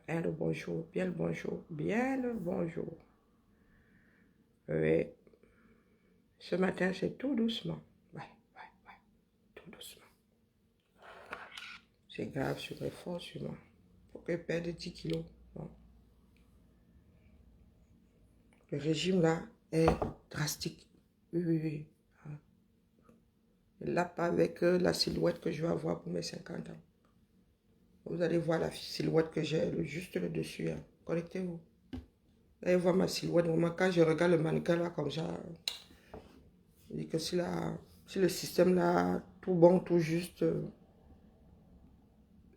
Hein, le bonjour, bien le bonjour, bien le bonjour. Oui, ce matin, c'est tout doucement. Ouais, tout doucement. C'est grave sur mes forces, sur moi. Faut que je perde 10 kilos. Bon. Le régime là est drastique. Oui. Là, pas avec la silhouette que je vais avoir pour mes 50 ans. Vous allez voir la silhouette que j'ai, juste le dessus. Hein. Connectez-vous. Vous allez voir ma silhouette. Au moment quand je regarde le mannequin là comme ça, je dis que si le système là, tout bon, tout juste,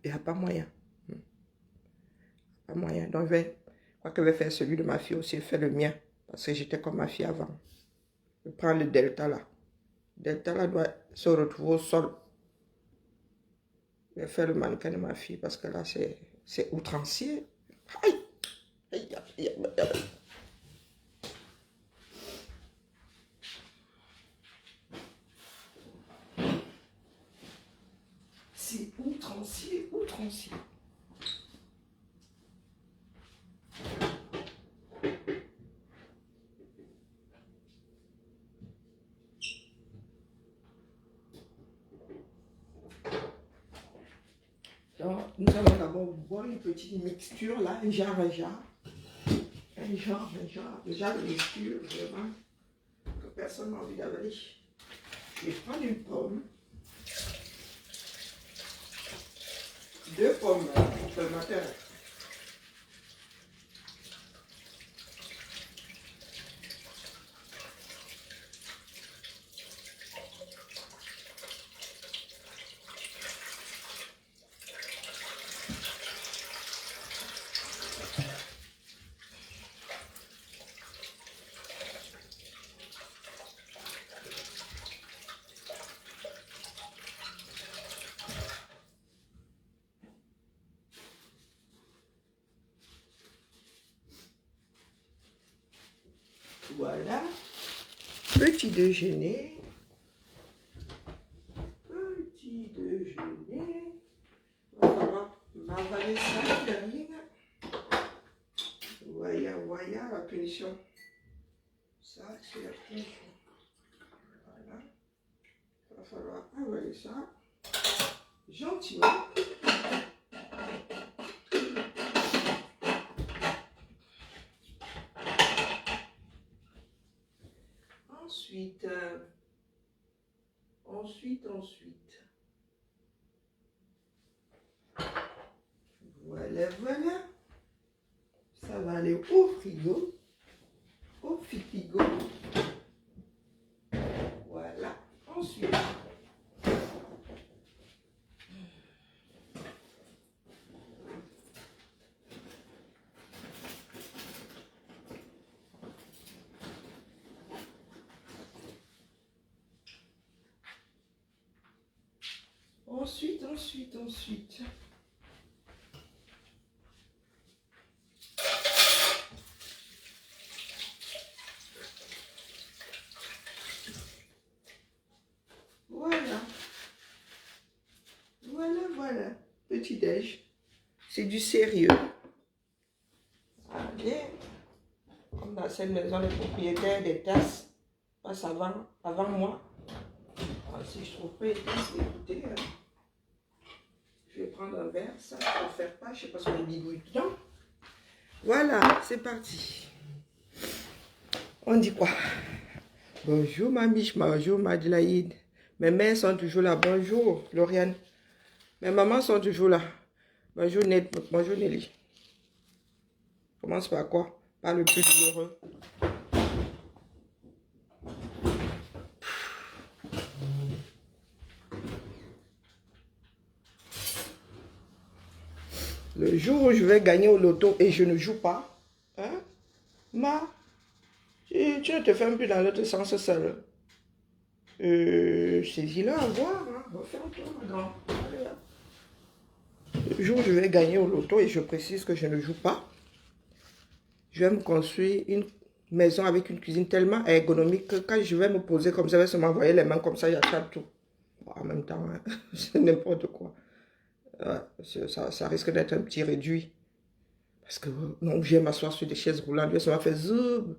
il n'y a pas moyen. Pas moyen. Donc, je crois que je vais faire celui de ma fille aussi, faire le mien. Parce que j'étais comme ma fille avant. Je prends le delta là. Delta là doit se retrouver au sol. Je vais faire le mannequin de ma fille parce que là, c'est outrancier. Aïe! Aïe, aïe, aïe, aïe. C'est outrancier, outrancier. Donc, nous allons d'abord boire une petite mixture là, un genre. Déjà de mixture, vraiment, que personne n'a envie d'avaler. Je vais prendre une pomme. 2 pommes pour le matin. Voilà. Petit déjeuner. Petit déjeuner. On va m'avaler ça, Karine. Voya, la punition. Ça, c'est la punition. Voilà. Il va falloir avaler ça gentiment. Ensuite. Voilà. Ça va aller au frigo. Voilà. Ensuite. Voilà. Petit déj. C'est du sérieux. Allez. Comme dans cette maison, les propriétaires des tasses passent avant moi. Alors, si je ne trouve pas les tasses, écoutez, je vais prendre un verre, ça ne va faire pas, je ne sais pas si on est bidouille dedans. Voilà, c'est parti. On dit quoi? Bonjour ma biche, bonjour Madelaïde. Mes mères sont toujours là. Bonjour Lauriane. Mes mamans sont toujours là. Bonjour Nelly. Commence par quoi? Par le plus douloureux. Le jour où je vais gagner au loto et je ne joue pas, hein? Tu ne te fermes plus dans l'autre sens seul. Saisis-le à voir, hein? Referme-toi, madame. Le jour où je vais gagner au loto et je précise que je ne joue pas, je vais me construire une maison avec une cuisine tellement ergonomique que quand je vais me poser comme ça, je vais se m'envoyer les mains comme ça, j'attrape tout. Bon, en même temps, hein, c'est n'importe quoi. Ça risque d'être un petit réduit. Parce que, non, je vais m'asseoir sur des chaises roulantes, ça m'a fait zoub,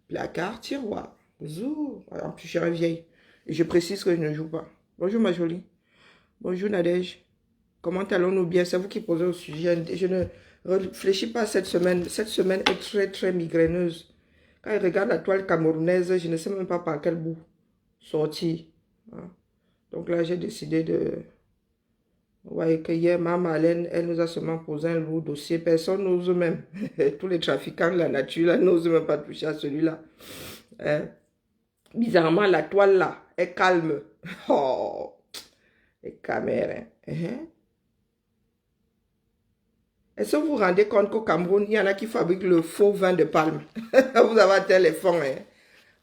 placard, tiroir, zoub. En plus, je suis vieille. Et je précise que je ne joue pas. Bonjour, ma jolie. Bonjour, Nadège. Comment allons-nous bien? C'est vous qui posez au sujet. Je ne réfléchis pas cette semaine. Cette semaine est très, très migraineuse. Quand je regarde la toile camerounaise, je ne sais même pas par quel bout sortir. Hein. Donc là, j'ai décidé de... Ouais, que hier, ma Marlène, elle nous a seulement posé un lourd dossier. Personne n'ose même. Tous les trafiquants de la nature, là, n'osent même pas toucher à celui-là. Hein? Bizarrement, la toile, là, est calme. Oh, les caméras. Hein? Est-ce que vous vous rendez compte qu'au Cameroun, il y en a qui fabriquent le faux vin de palme? Vous avez atteint les fonds. Hein?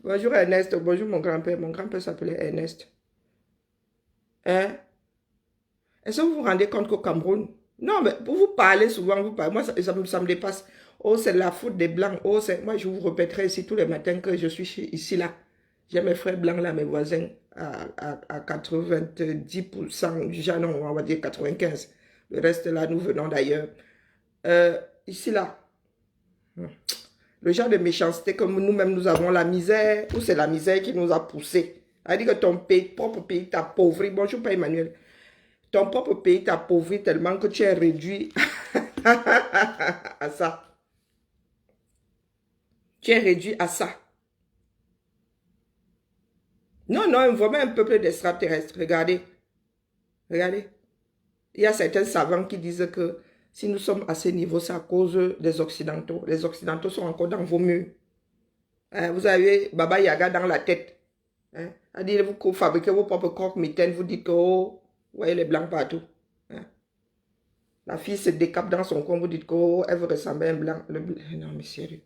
Bonjour Ernest, bonjour mon grand-père. Mon grand-père s'appelait Ernest. Hein? Est-ce que vous vous rendez compte qu'au Cameroun... Non, mais pour vous parler souvent, vous parlez, moi, ça me dépasse. Oh, c'est la faute des Blancs. Oh, moi, je vous répéterai ici tous les matins que je suis ici, là. J'ai mes frères blancs, là, mes voisins, à 90%, déjà non, on va dire 95%. Le reste, là, nous venons d'ailleurs. Ici, là, le genre de méchanceté que nous-mêmes, nous avons, la misère, ou c'est la misère qui nous a poussés. C'est-à-dire que ton pays, propre pays t'appauvrit. Bonjour, Père Emmanuel. Ton propre pays t'appauvrit tellement que tu es réduit à ça. Tu es réduit à ça. Non, non, vraiment un peuple d'extraterrestres. Regardez. Regardez. Il y a certains savants qui disent que si nous sommes à ce niveau, c'est à cause des Occidentaux. Les Occidentaux sont encore dans vos murs. Vous avez Baba Yaga dans la tête. C'est-à-dire, vous fabriquez vos propres croque-mitaines, vous dites que, oh, vous voyez les blancs partout. La fille se décape dans son coin, vous dites que, oh, elle veut ressembler à un blanc. Non, mais sérieux.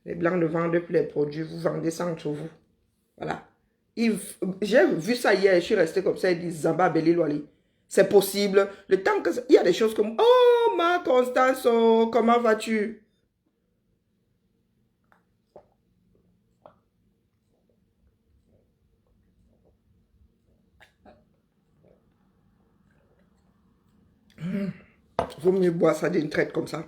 Les blancs ne vendent plus les produits, vous vendez ça entre vous. Voilà. J'ai vu ça hier, je suis resté comme ça, il dit Zamba Belilwali. C'est possible. Le temps que... Il y a des choses comme, oh, ma Constance, oh, comment vas-tu? Vaut mieux boire ça d'une traite comme ça.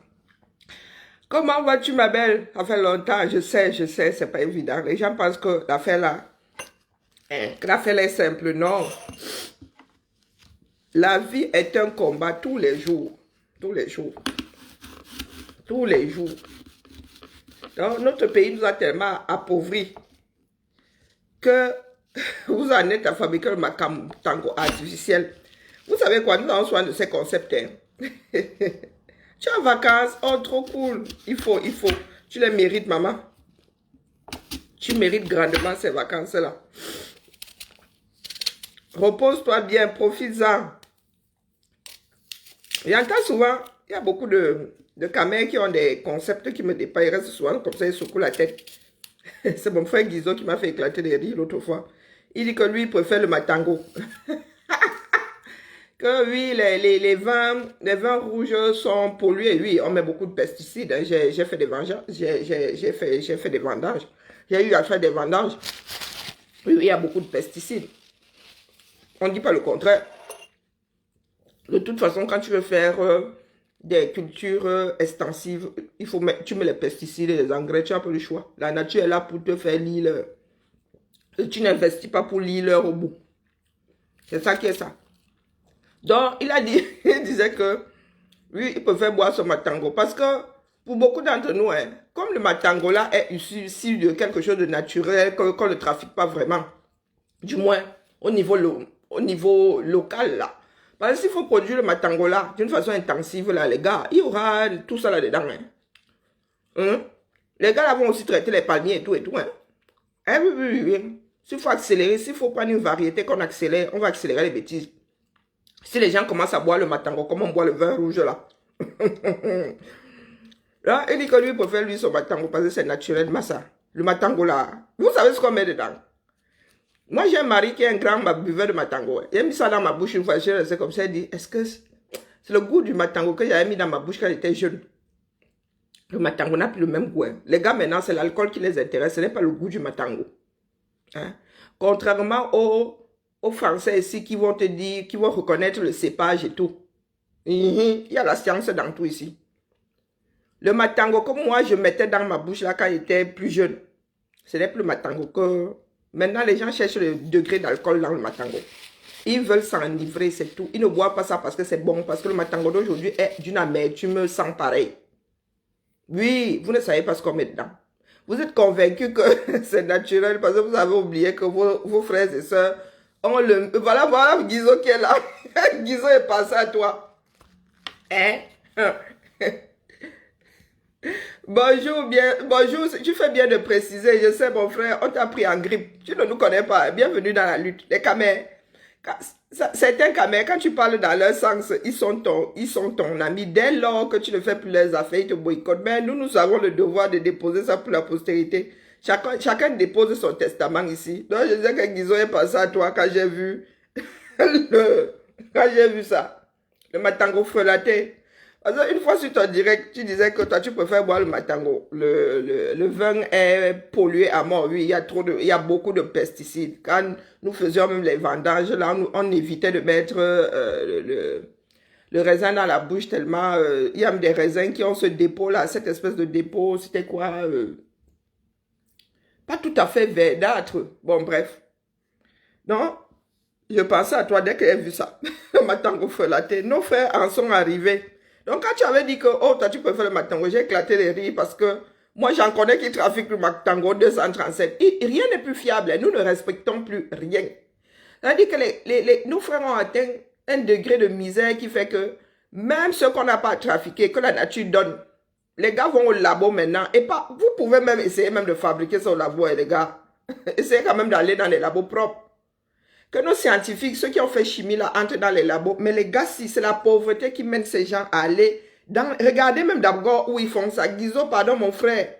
Comment vas-tu, ma belle? Ça fait longtemps, je sais, c'est pas évident. Les gens pensent que l'affaire là est simple. Non. La vie est un combat tous les jours. Tous les jours. Tous les jours. Donc, notre pays nous a tellement appauvris que vous en êtes à fabriquer le macatango artificiel. Vous savez quoi? Nous avons soin de ces concepts. Hein? Tu es en vacances? Oh, trop cool. Il faut. Tu les mérites, maman. Tu mérites grandement ces vacances-là. Repose-toi bien, profites-en. J'entends souvent, il y a beaucoup de camés qui ont des concepts qui me dépassent. Ils restent souvent comme ça, ils secouent la tête. C'est mon frère Guizot qui m'a fait éclater des rires l'autre fois. Il dit que lui, il préfère le matango. Que oui, les vins rouges sont pollués. Oui, on met beaucoup de pesticides. J'ai fait des vendanges. J'ai fait des vendanges. J'ai eu à faire des vendanges. Oui, il y a beaucoup de pesticides. On ne dit pas le contraire. De toute façon, quand tu veux faire des cultures extensives, tu mets les pesticides et les engrais, tu n'as pas le choix. La nature est là pour te faire l'île. Tu n'investis pas pour l'île au bout. C'est ça qui est ça. Donc, il a dit, il disait que lui, il peut faire boire ce matango. Parce que pour beaucoup d'entre nous, hein, comme le matango là est issu de quelque chose de naturel, qu'on ne trafique pas vraiment, du moins au niveau local là. Parce que s'il faut produire le matango là d'une façon intensive là, les gars, il y aura tout ça là-dedans. Hein? Les gars là vont aussi traiter les palmiers et tout. Hein? Oui. S'il faut accélérer, s'il faut prendre une variété qu'on accélère, on va accélérer les bêtises. Si les gens commencent à boire le matango, comme on boit le vin rouge là. Là, il dit que lui préfère lui son matango parce que c'est naturel, massa. Le matango là, vous savez ce qu'on met dedans? Moi j'ai un mari qui est un grand buveur de matango. Il a mis ça dans ma bouche une fois, je restais comme ça, il dit, est-ce que c'est le goût du matango que j'avais mis dans ma bouche quand j'étais jeune? Le matango n'a plus le même goût. Hein. Les gars maintenant, c'est l'alcool qui les intéresse, ce n'est pas le goût du matango. Hein? Contrairement aux Français ici qui vont te dire, qui vont reconnaître le cépage et tout. Il y a la science dans tout ici. Le matango que moi, je mettais dans ma bouche là quand j'étais plus jeune, ce n'est plus le matango que... Maintenant, les gens cherchent le degré d'alcool dans le matango. Ils veulent s'enivrer, c'est tout. Ils ne boivent pas ça parce que c'est bon, parce que le matango d'aujourd'hui est d'une amertume sans pareil. Oui, vous ne savez pas ce qu'on met dedans. Vous êtes convaincus que c'est naturel parce que vous avez oublié que vos frères et sœurs ont le... Voilà Guizo qui est là. Guizo est passé à toi. Hein? Bonjour, bonjour, tu fais bien de préciser, je sais mon frère, on t'a pris en grippe, tu ne nous connais pas, bienvenue dans la lutte. Les Camers, certains Camers, quand tu parles dans leur sens, ils sont ton ami, dès lors que tu ne fais plus leurs affaires, ils te boycottent, mais nous avons le devoir de déposer ça pour la postérité. Chacun dépose son testament ici. Donc je disais que Guizo est passé à toi quand j'ai vu, quand j'ai vu ça, le matango frelaté. Parce qu'une fois sur ton direct, tu disais que toi, tu préfères boire le matango. Le vin est pollué à mort. Oui, il y a beaucoup de pesticides. Quand nous faisions même les vendanges, là, on évitait de mettre le raisin dans la bouche tellement... il y a même des raisins qui ont ce dépôt là, cette espèce de dépôt, c'était quoi pas tout à fait verdâtre. Bon, bref. Non, je pensais à toi dès que j'ai vu ça. Le matango frelaté. Nos frères en sont arrivés. Donc, quand tu avais dit que, oh, toi, tu peux faire le matango, j'ai éclaté les rires parce que moi, j'en connais qui trafiquent le matango 237. Rien n'est plus fiable. Nous ne respectons plus rien. C'est-à-dire que nos frères ont atteint un degré de misère qui fait que même ce qu'on n'a pas trafiqué, que la nature donne, les gars vont au labo maintenant. Et pas, vous pouvez même essayer même de fabriquer ça au labo, les gars. Essayez quand même d'aller dans les labos propres. Que nos scientifiques, ceux qui ont fait chimie là, entrent dans les labos. Mais les gars, si c'est la pauvreté qui mène ces gens à aller dans... Regardez même d'abord où ils font ça. Guizo, pardon mon frère.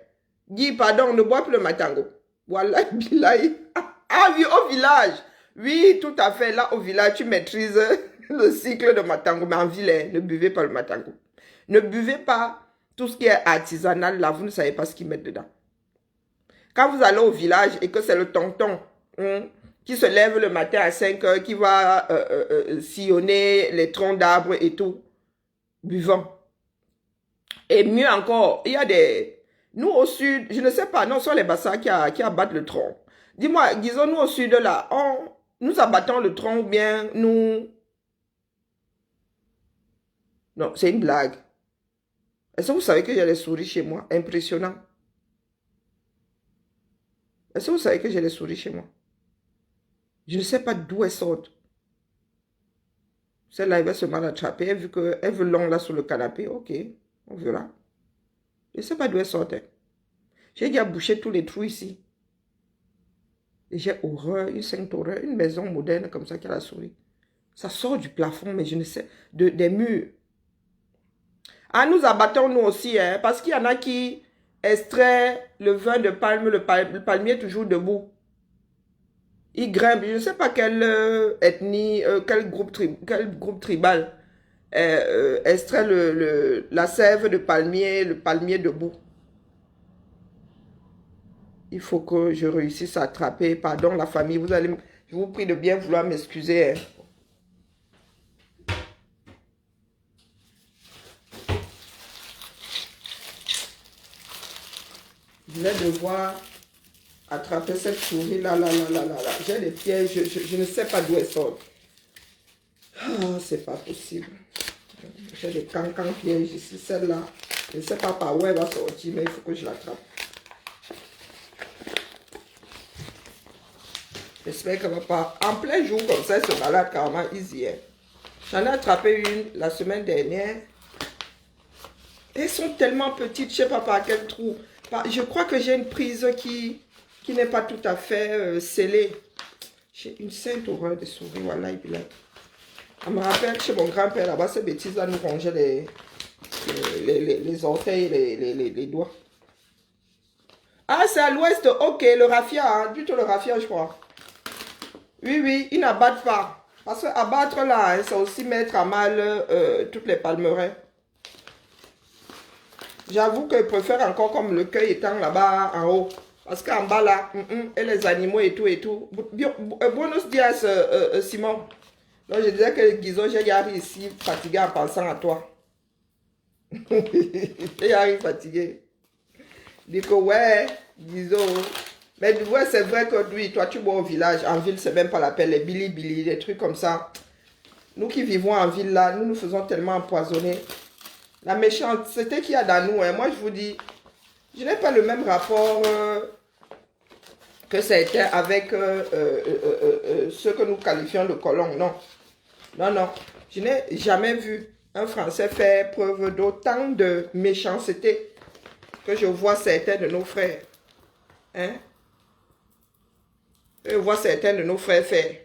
Guy, pardon, ne bois plus le matango. Voilà, bilaï. Ah oui, au village. Oui, tout à fait. Là, au village, tu maîtrises le cycle de matango. Mais en ville, ne buvez pas le matango. Ne buvez pas tout ce qui est artisanal. Là, vous ne savez pas ce qu'ils mettent dedans. Quand vous allez au village et que c'est le tonton... qui se lève le matin à 5 heures, qui va sillonner les troncs d'arbres et tout, buvant. Et mieux encore, il y a des... Nous au sud, je ne sais pas, non, ce sont les Bassa qui abattent le tronc. Dis-moi, disons, nous au sud, là, nous abattons le tronc ou bien nous... Non, c'est une blague. Est-ce que vous savez que j'ai les souris chez moi? Impressionnant. Est-ce que vous savez que j'ai les souris chez moi? Je ne sais pas d'où elles sortent. Celle-là, elle va se mal attraper. Vu qu'elle veut long là sur le canapé. Ok, on verra. Je ne sais pas d'où elles sortent. J'ai déjà bouché tous les trous ici. Et j'ai horreur, une sainte horreur. Une maison moderne comme ça qui a la souris. Ça sort du plafond, mais je ne sais. Des murs. Ah, nous abattons nous aussi. Hein, parce qu'il y en a qui extraient le vin de palme. Le palmier est toujours debout. Il grimpe, je ne sais pas quelle ethnie, quel groupe tribal extrait la sève de palmier, le palmier debout. Il faut que je réussisse à attraper, pardon la famille, je vous prie de bien vouloir m'excuser. Hein. Je vais devoir attraper cette souris là. J'ai des pièges, je ne sais pas d'où elles sortent. Oh, c'est pas possible. J'ai des cancans pièges ici. Celle-là, je ne sais pas par où elle va sortir, mais il faut que je l'attrape. J'espère qu'elle ne va pas. En plein jour comme ça, elle se balade carrément easy. J'en ai attrapé une la semaine dernière. Elles sont tellement petites, je ne sais pas par quel trou. Je crois que j'ai une prise qui n'est pas tout à fait scellée. J'ai une sainte horreur de souris, voilà, et puis là. On me rappelle chez mon grand-père là-bas, ces bêtises-là nous rongeaient les orteils, les doigts. Ah, c'est à l'ouest, ok, le raffia, hein, plutôt le raffia, je crois. Oui, ils n'abattent pas. Parce qu'abattre là, hein, c'est aussi mettre à mal toutes les palmeraies. J'avoue que je préfère encore comme le cueil étant là-bas en haut. Parce qu'en bas là, et les animaux et tout. Buenos dias, Simon. Donc je disais que Guizo, j'ai garé ici fatigué en pensant à toi. Il arrive fatigué. Il dit que ouais, disons. Mais ouais, c'est vrai que lui, toi, tu bois au village. En ville, c'est même pas la peine. Les bili-bili, des trucs comme ça. Nous qui vivons en ville, là, nous nous faisons tellement empoisonner. La méchanceté qu'il y a dans nous, hein, moi, je vous dis, je n'ai pas le même rapport que c'était avec ceux que nous qualifions de colons. Non, non, non. Je n'ai jamais vu un Français faire preuve d'autant de méchanceté que je vois certains de nos frères. Hein? Je vois certains de nos frères faire.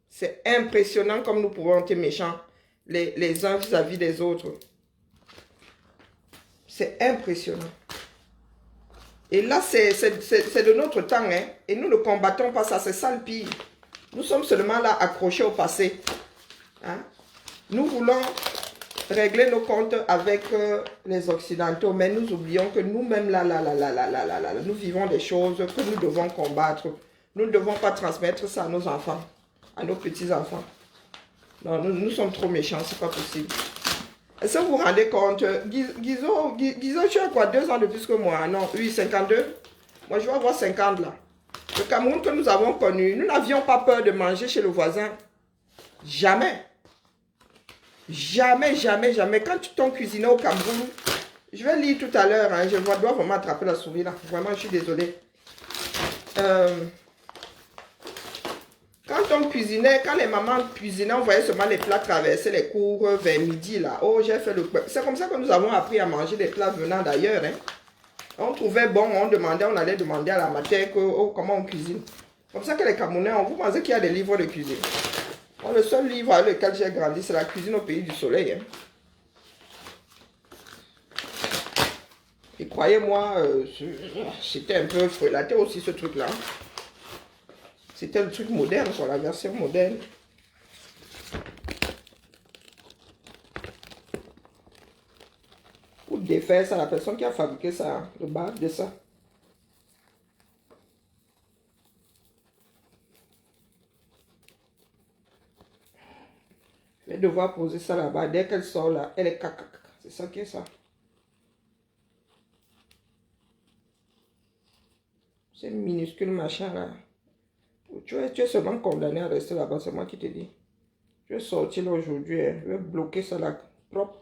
C'est impressionnant comme nous pouvons être méchants les uns vis-à-vis des autres. C'est impressionnant. Et là, c'est de notre temps. Hein? Et nous ne combattons pas ça. C'est ça le pire. Nous sommes seulement là accrochés au passé. Hein? Nous voulons régler nos comptes avec les Occidentaux, mais nous oublions que nous-mêmes, nous vivons des choses que nous devons combattre. Nous ne devons pas transmettre ça à nos enfants, à nos petits-enfants. Non, nous sommes trop méchants, c'est pas possible. Est-ce que vous vous rendez compte, Guizot, tu as quoi, 2 ans de plus que moi? Non, oui, 52. Moi, je vais avoir 50 là. Le Cameroun que nous avons connu, nous n'avions pas peur de manger chez le voisin. Jamais. Jamais, jamais, jamais. Quand tu t'en cuisiné au Cameroun, je vais lire tout à l'heure, hein, je dois vraiment attraper la souris là. Vraiment, je suis désolée. Quand on cuisinait, quand les mamans cuisinaient, on voyait seulement les plats traverser les cours vers midi là. Oh, j'ai fait le... C'est comme ça que nous avons appris à manger des plats venant d'ailleurs. Hein. On trouvait bon, on allait demander à la mater comment on cuisine. Comme ça que les Camerounais, vous pensez qu'il y a des livres de cuisine. Bon, le seul livre avec lequel j'ai grandi, c'est la cuisine au pays du soleil. Hein. Et croyez-moi, c'était un peu frelaté aussi ce truc-là. C'était le truc moderne, sur la version moderne. Pour défaire ça, la personne qui a fabriqué ça, le bas de ça. Je vais devoir poser ça là-bas. Dès qu'elle sort là, elle est caca. C'est ça qui est ça. C'est minuscule machin là. Tu es seulement condamné à rester là-bas, c'est moi qui te dis. Je vais sortir là aujourd'hui, hein. Je vais bloquer ça là, propre.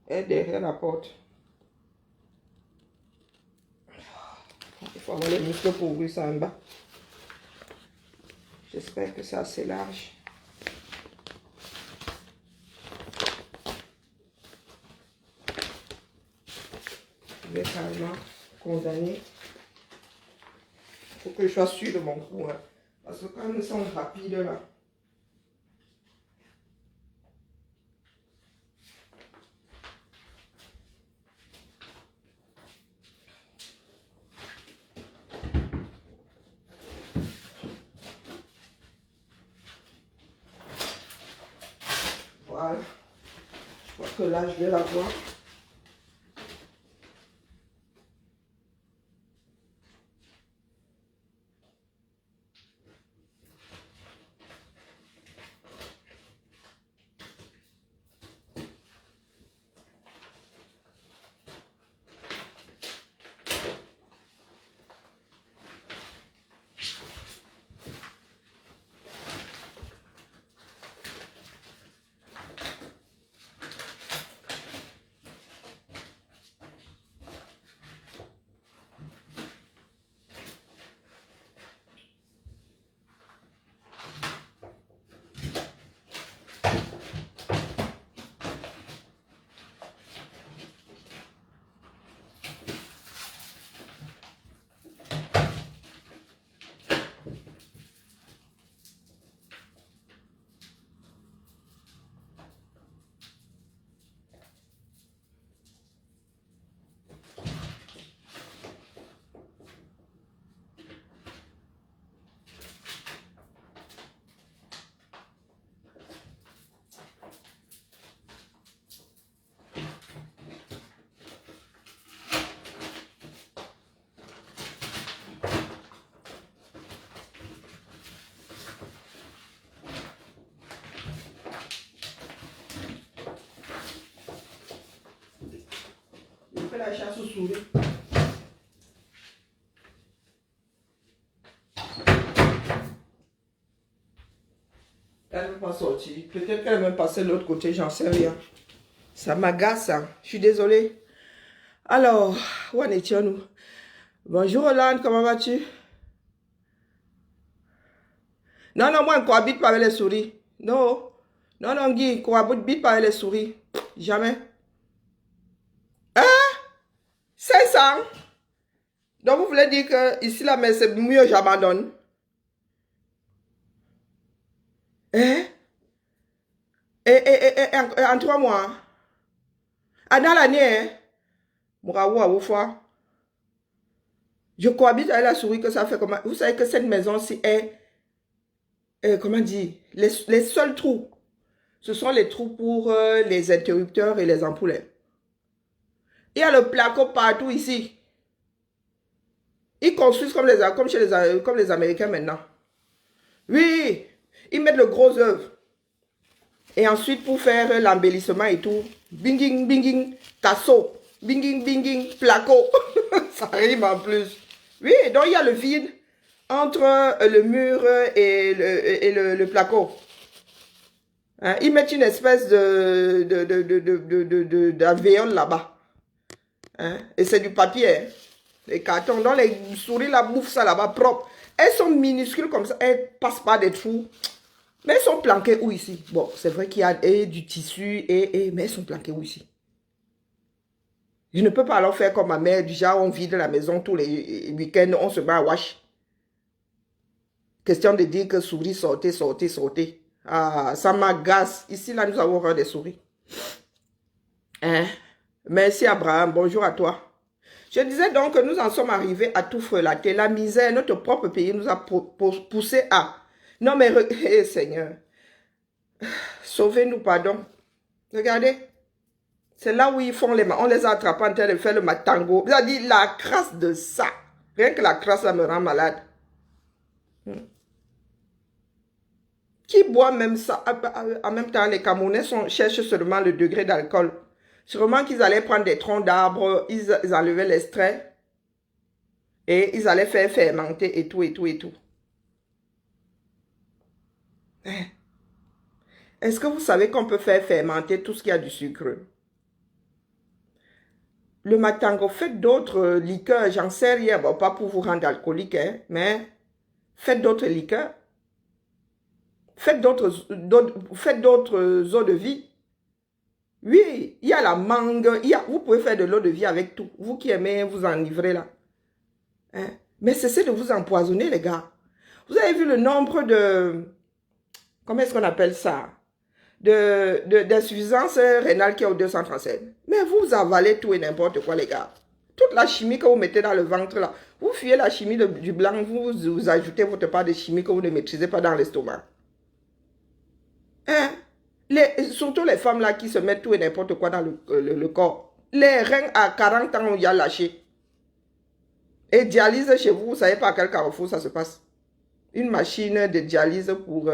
Et derrière la porte. Il faut avoir les muscles pour ouvrir ça en bas. J'espère que c'est assez large. Je vais carrément condamner. Il faut que je sois sûr de mon coup. Hein. Parce que quand nous sommes rapides là. Voilà. Je crois que là, je vais la voir. la chasse aux souris. Elle ne veut pas sortir. Peut-être qu'elle va passer de l'autre côté, j'en sais rien. Ça m'agace, hein. Je suis désolée. Alors, où en étions-nous? Bonjour Hollande, comment vas-tu? Non, non, moi, on ne cohabite pas avec les souris. Non. Non, non, Guy, on ne cohabite pas avec les souris. Jamais. Hein? 500? Donc, vous voulez dire que ici, là, mais c'est mieux, j'abandonne. Hein? Et en 3 mois? Ah, dans l'année, hein? Bravo à vos fois. Je cohabite avec la souris que ça fait comment? Vous savez que cette maison-ci est, comment dire, les seuls trous, ce sont les trous pour les interrupteurs et les ampoules. Il y a le placo partout ici. Ils construisent comme les Américains maintenant. Oui, ils mettent le gros œuvre. Et ensuite, pour faire l'embellissement et tout, binging, binging, casseau, binging, binging, placo. Ça rime en plus. Oui, donc il y a le vide entre le mur et le placo. Hein, ils mettent une espèce d'alvéole là-bas. Hein, et c'est du papier. Hein, les cartons. Donc les souris la bouffent ça là-bas propre. Elles sont minuscules comme ça. Elles passent pas des trous. Mais elles sont planquées où ici? Bon, c'est vrai qu'il y a du tissu, mais elles sont planquées où ici? Je ne peux pas alors faire comme ma mère, du genre on vide la maison tous les week-ends, on se met à wash. Question de dire que souris, sortez, sortez, sortez. Ah, ça m'agace. Ici, là, nous avons horreur des souris. Hein? Merci Abraham, bonjour à toi. Je disais donc que nous en sommes arrivés à tout frelater. La misère, notre propre pays nous a poussé à... Non mais, hey, Seigneur, sauvez-nous, pardon. Regardez, c'est là où ils font les... On les a attrapés en train de faire le matango. Vous avez dit la crasse de ça. Rien que la crasse, ça me rend malade. Qui boit même ça? En même temps, les Camerounais cherchent seulement le degré d'alcool. Sûrement qu'ils allaient prendre des troncs d'arbres, ils enlevaient l'extrait et ils allaient faire fermenter et tout, et tout, et tout. Est-ce que vous savez qu'on peut faire fermenter tout ce qui a du sucre? Le matango, faites d'autres liqueurs, j'en sais rien, bon, pas pour vous rendre alcoolique, hein, mais faites d'autres liqueurs. Faites d'autres eaux de vie. Oui, il y a la mangue, vous pouvez faire de l'eau de vie avec tout. Vous qui aimez vous enivrer là. Hein? Mais cessez de vous empoisonner, les gars. Vous avez vu le nombre de... Comment est-ce qu'on appelle ça? D'insuffisance rénale qui est au 237. Mais vous avalez tout et n'importe quoi, les gars. Toute la chimie que vous mettez dans le ventre là. Vous fuyez la chimie du blanc, vous ajoutez votre part de chimie que vous ne maîtrisez pas dans l'estomac. Hein? Surtout les femmes là qui se mettent tout et n'importe quoi dans le corps. Les reins à 40 ans, il y a lâché. Et dialyse chez vous, vous savez pas à quel carrefour ça se passe. Une machine de dialyse pour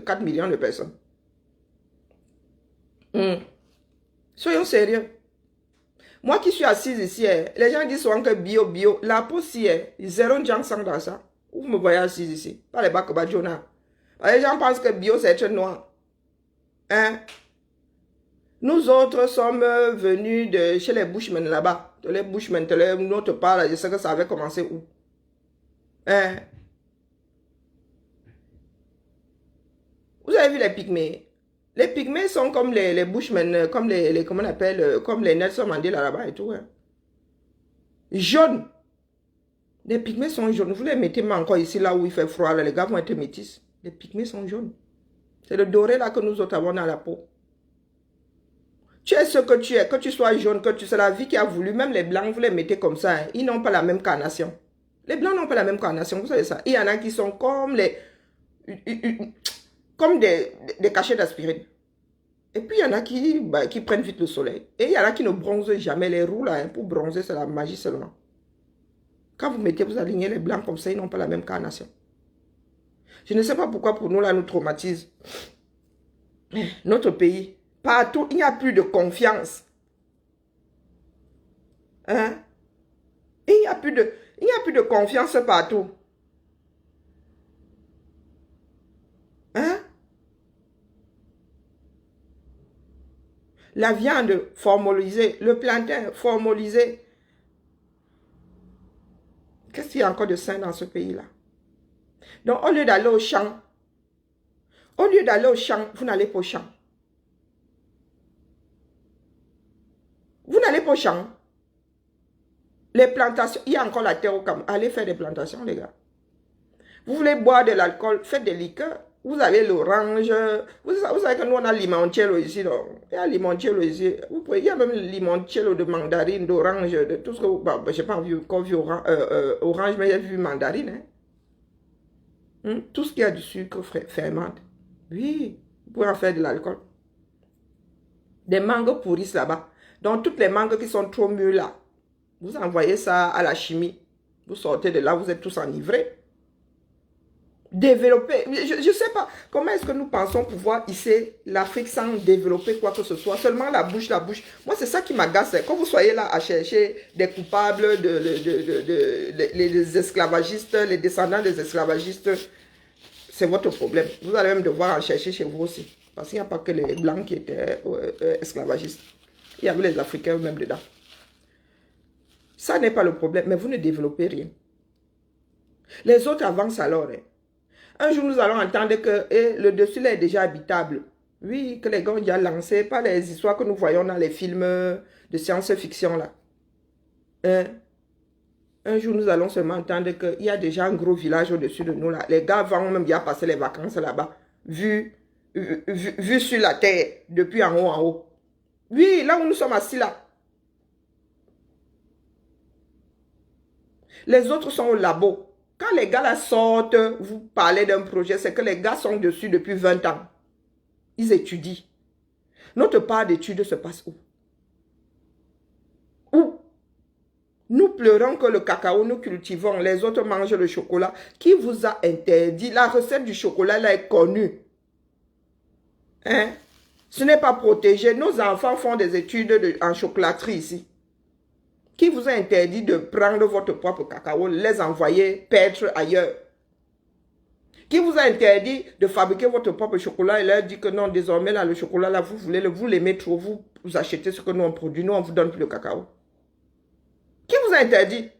4 millions de personnes. Soyons sérieux. Moi qui suis assise ici, les gens disent souvent que bio. La peau si est zéro sang dans ça. Vous me voyez assise ici. Pas les bacs badjona. Les gens pensent que bio c'est être noir. Hein? Nous autres sommes venus de chez les Bushmen là-bas. Les Bushmen, notre part, je sais que ça avait commencé où? Hein? Vous avez vu les pygmées? Les pygmées sont comme les Bushmen, comme comment on appelle, comme les Nelson Mandela là-bas et tout. Hein? Jaunes. Les pygmées sont jaunes. Vous les mettez mais encore ici, là où il fait froid, là, les gars vont être métis. Les pygmées sont jaunes. C'est le doré là que nous autres avons dans la peau. Tu es ce que tu es, que tu sois jaune, que tu sois la vie qui a voulu. Même les blancs, vous les mettez comme ça. Hein. Ils n'ont pas la même carnation. Les blancs n'ont pas la même carnation, vous savez ça. Il y en a qui sont comme comme des cachets d'aspirine. Et puis il y en a qui prennent vite le soleil. Et il y en a qui ne bronzent jamais. Les roux là, hein, pour bronzer, c'est la magie seulement. Quand vous mettez, vous alignez les blancs comme ça, ils n'ont pas la même carnation. Je ne sais pas pourquoi pour nous là, nous traumatise. Notre pays, partout, il n'y a plus de confiance. Hein? Il n'y a plus de confiance partout. Hein? La viande formolisée, le plantain formolisé. Qu'est-ce qu'il y a encore de sain dans ce pays-là? Donc, au lieu d'aller au champ, vous n'allez pas au champ. Vous n'allez pas au champ. Les plantations, il y a encore la terre au Cameroun. Allez faire des plantations, les gars. Vous voulez boire de l'alcool, faites des liqueurs. Vous avez l'orange. Vous savez que nous, on a limoncello ici. Donc. Il y a limoncello ici. Il y a même limoncello de mandarine, d'orange, de tout ce que vous... Bon, je n'ai pas encore vu orange, mais j'ai vu mandarine. Hein? Tout ce qui a du sucre fermente. Oui, vous pouvez en faire de l'alcool. Des mangues pourrissent là-bas. Donc, toutes les mangues qui sont trop mûres là, vous envoyez ça à la chimie. Vous sortez de là, vous êtes tous enivrés. Développer. Je ne sais pas comment est-ce que nous pensons pouvoir hisser l'Afrique sans développer quoi que ce soit. Seulement la bouche, la bouche. Moi, c'est ça qui m'agace. Quand vous soyez là à chercher des coupables, les esclavagistes, les descendants des esclavagistes, c'est votre problème. Vous allez même devoir en chercher chez vous aussi. Parce qu'il n'y a pas que les Blancs qui étaient esclavagistes. Il y avait les Africains eux-mêmes dedans. Ça n'est pas le problème, mais vous ne développez rien. Les autres avancent alors. Hein. Un jour, nous allons entendre que le dessus là est déjà habitable. Oui, que les gars ont déjà lancé, pas les histoires que nous voyons dans les films de science-fiction là. Hein? Un jour, nous allons seulement entendre qu'il y a déjà un gros village au-dessus de nous là. Les gars vont même bien passer les vacances là-bas, vu sur la terre, depuis en haut. Oui, là où nous sommes assis là. Les autres sont au labo. Quand les gars là sortent, vous parlez d'un projet, c'est que les gars sont dessus depuis 20 ans. Ils étudient. Notre part d'études se passe où? Où? Nous pleurons que le cacao, nous cultivons, les autres mangent le chocolat. Qui vous a interdit? La recette du chocolat là est connue. Hein? Ce n'est pas protégé. Nos enfants font des études en chocolaterie ici. Qui vous a interdit de prendre votre propre cacao, les envoyer paître ailleurs? Qui vous a interdit de fabriquer votre propre chocolat et leur dit que non, désormais, là, le chocolat, là, vous l'aimez trop, vous achetez ce que nous on produit, nous, on vous donne plus le cacao. Qui vous a interdit?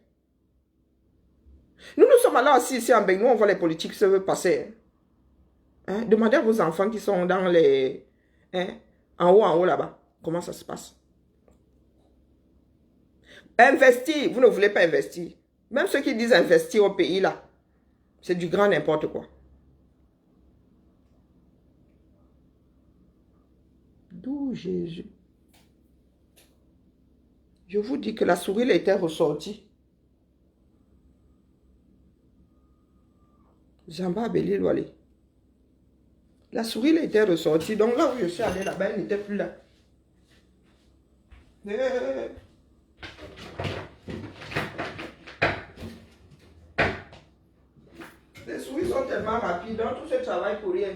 Nous sommes alors assis ici en Bénin, on voit les politiques se passer. Hein? Demandez à vos enfants qui sont dans les... Hein? En haut, là-bas. Comment ça se passe? Investir, vous ne voulez pas investir. Même ceux qui disent investir au pays, là, c'est du grand n'importe quoi. D'où Jésus? Je vous dis que la souris était ressortie. Jamba Abeli Loalé. La souris était ressortie. Donc là où je suis allé là-bas, elle n'était plus là. Les souris sont tellement rapides, donc tout ce travail pour rien.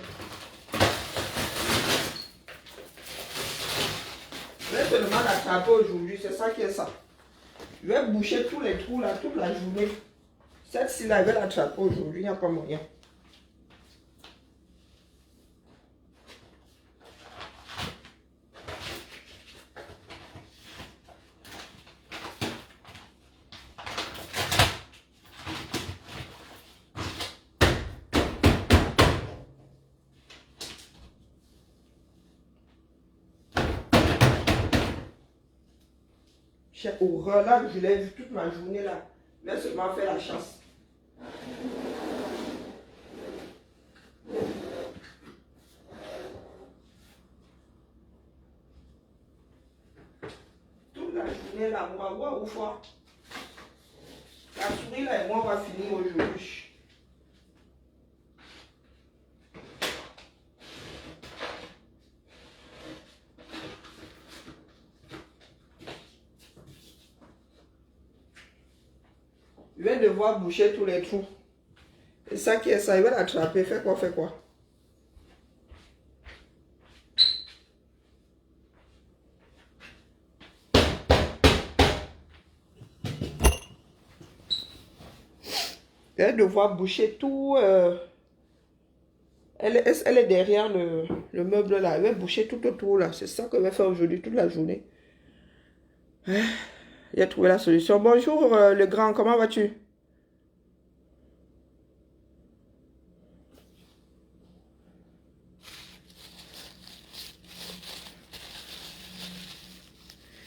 Je vais seulement l'attraper aujourd'hui, c'est ça qui est ça. Je vais boucher tous les trous là, toute la journée. Celle-ci là, je vais l'attraper aujourd'hui, il n'y a pas moyen. J'ai horreur là, je l'ai vu toute ma journée là. Je vais seulement faire la chasse. Toute la journée là, on va voir où fois. La souris là et moi on va finir aujourd'hui. Je vais devoir boucher tous les trous. Et ça qui est ça, il va l'attraper. Fais quoi, fais quoi? Elle va devoir boucher tout. Elle est derrière le meuble là. Elle va boucher tout autour là. C'est ça qu'elle va faire aujourd'hui, toute la journée. Il a trouvé la solution. Bonjour le grand, comment vas-tu?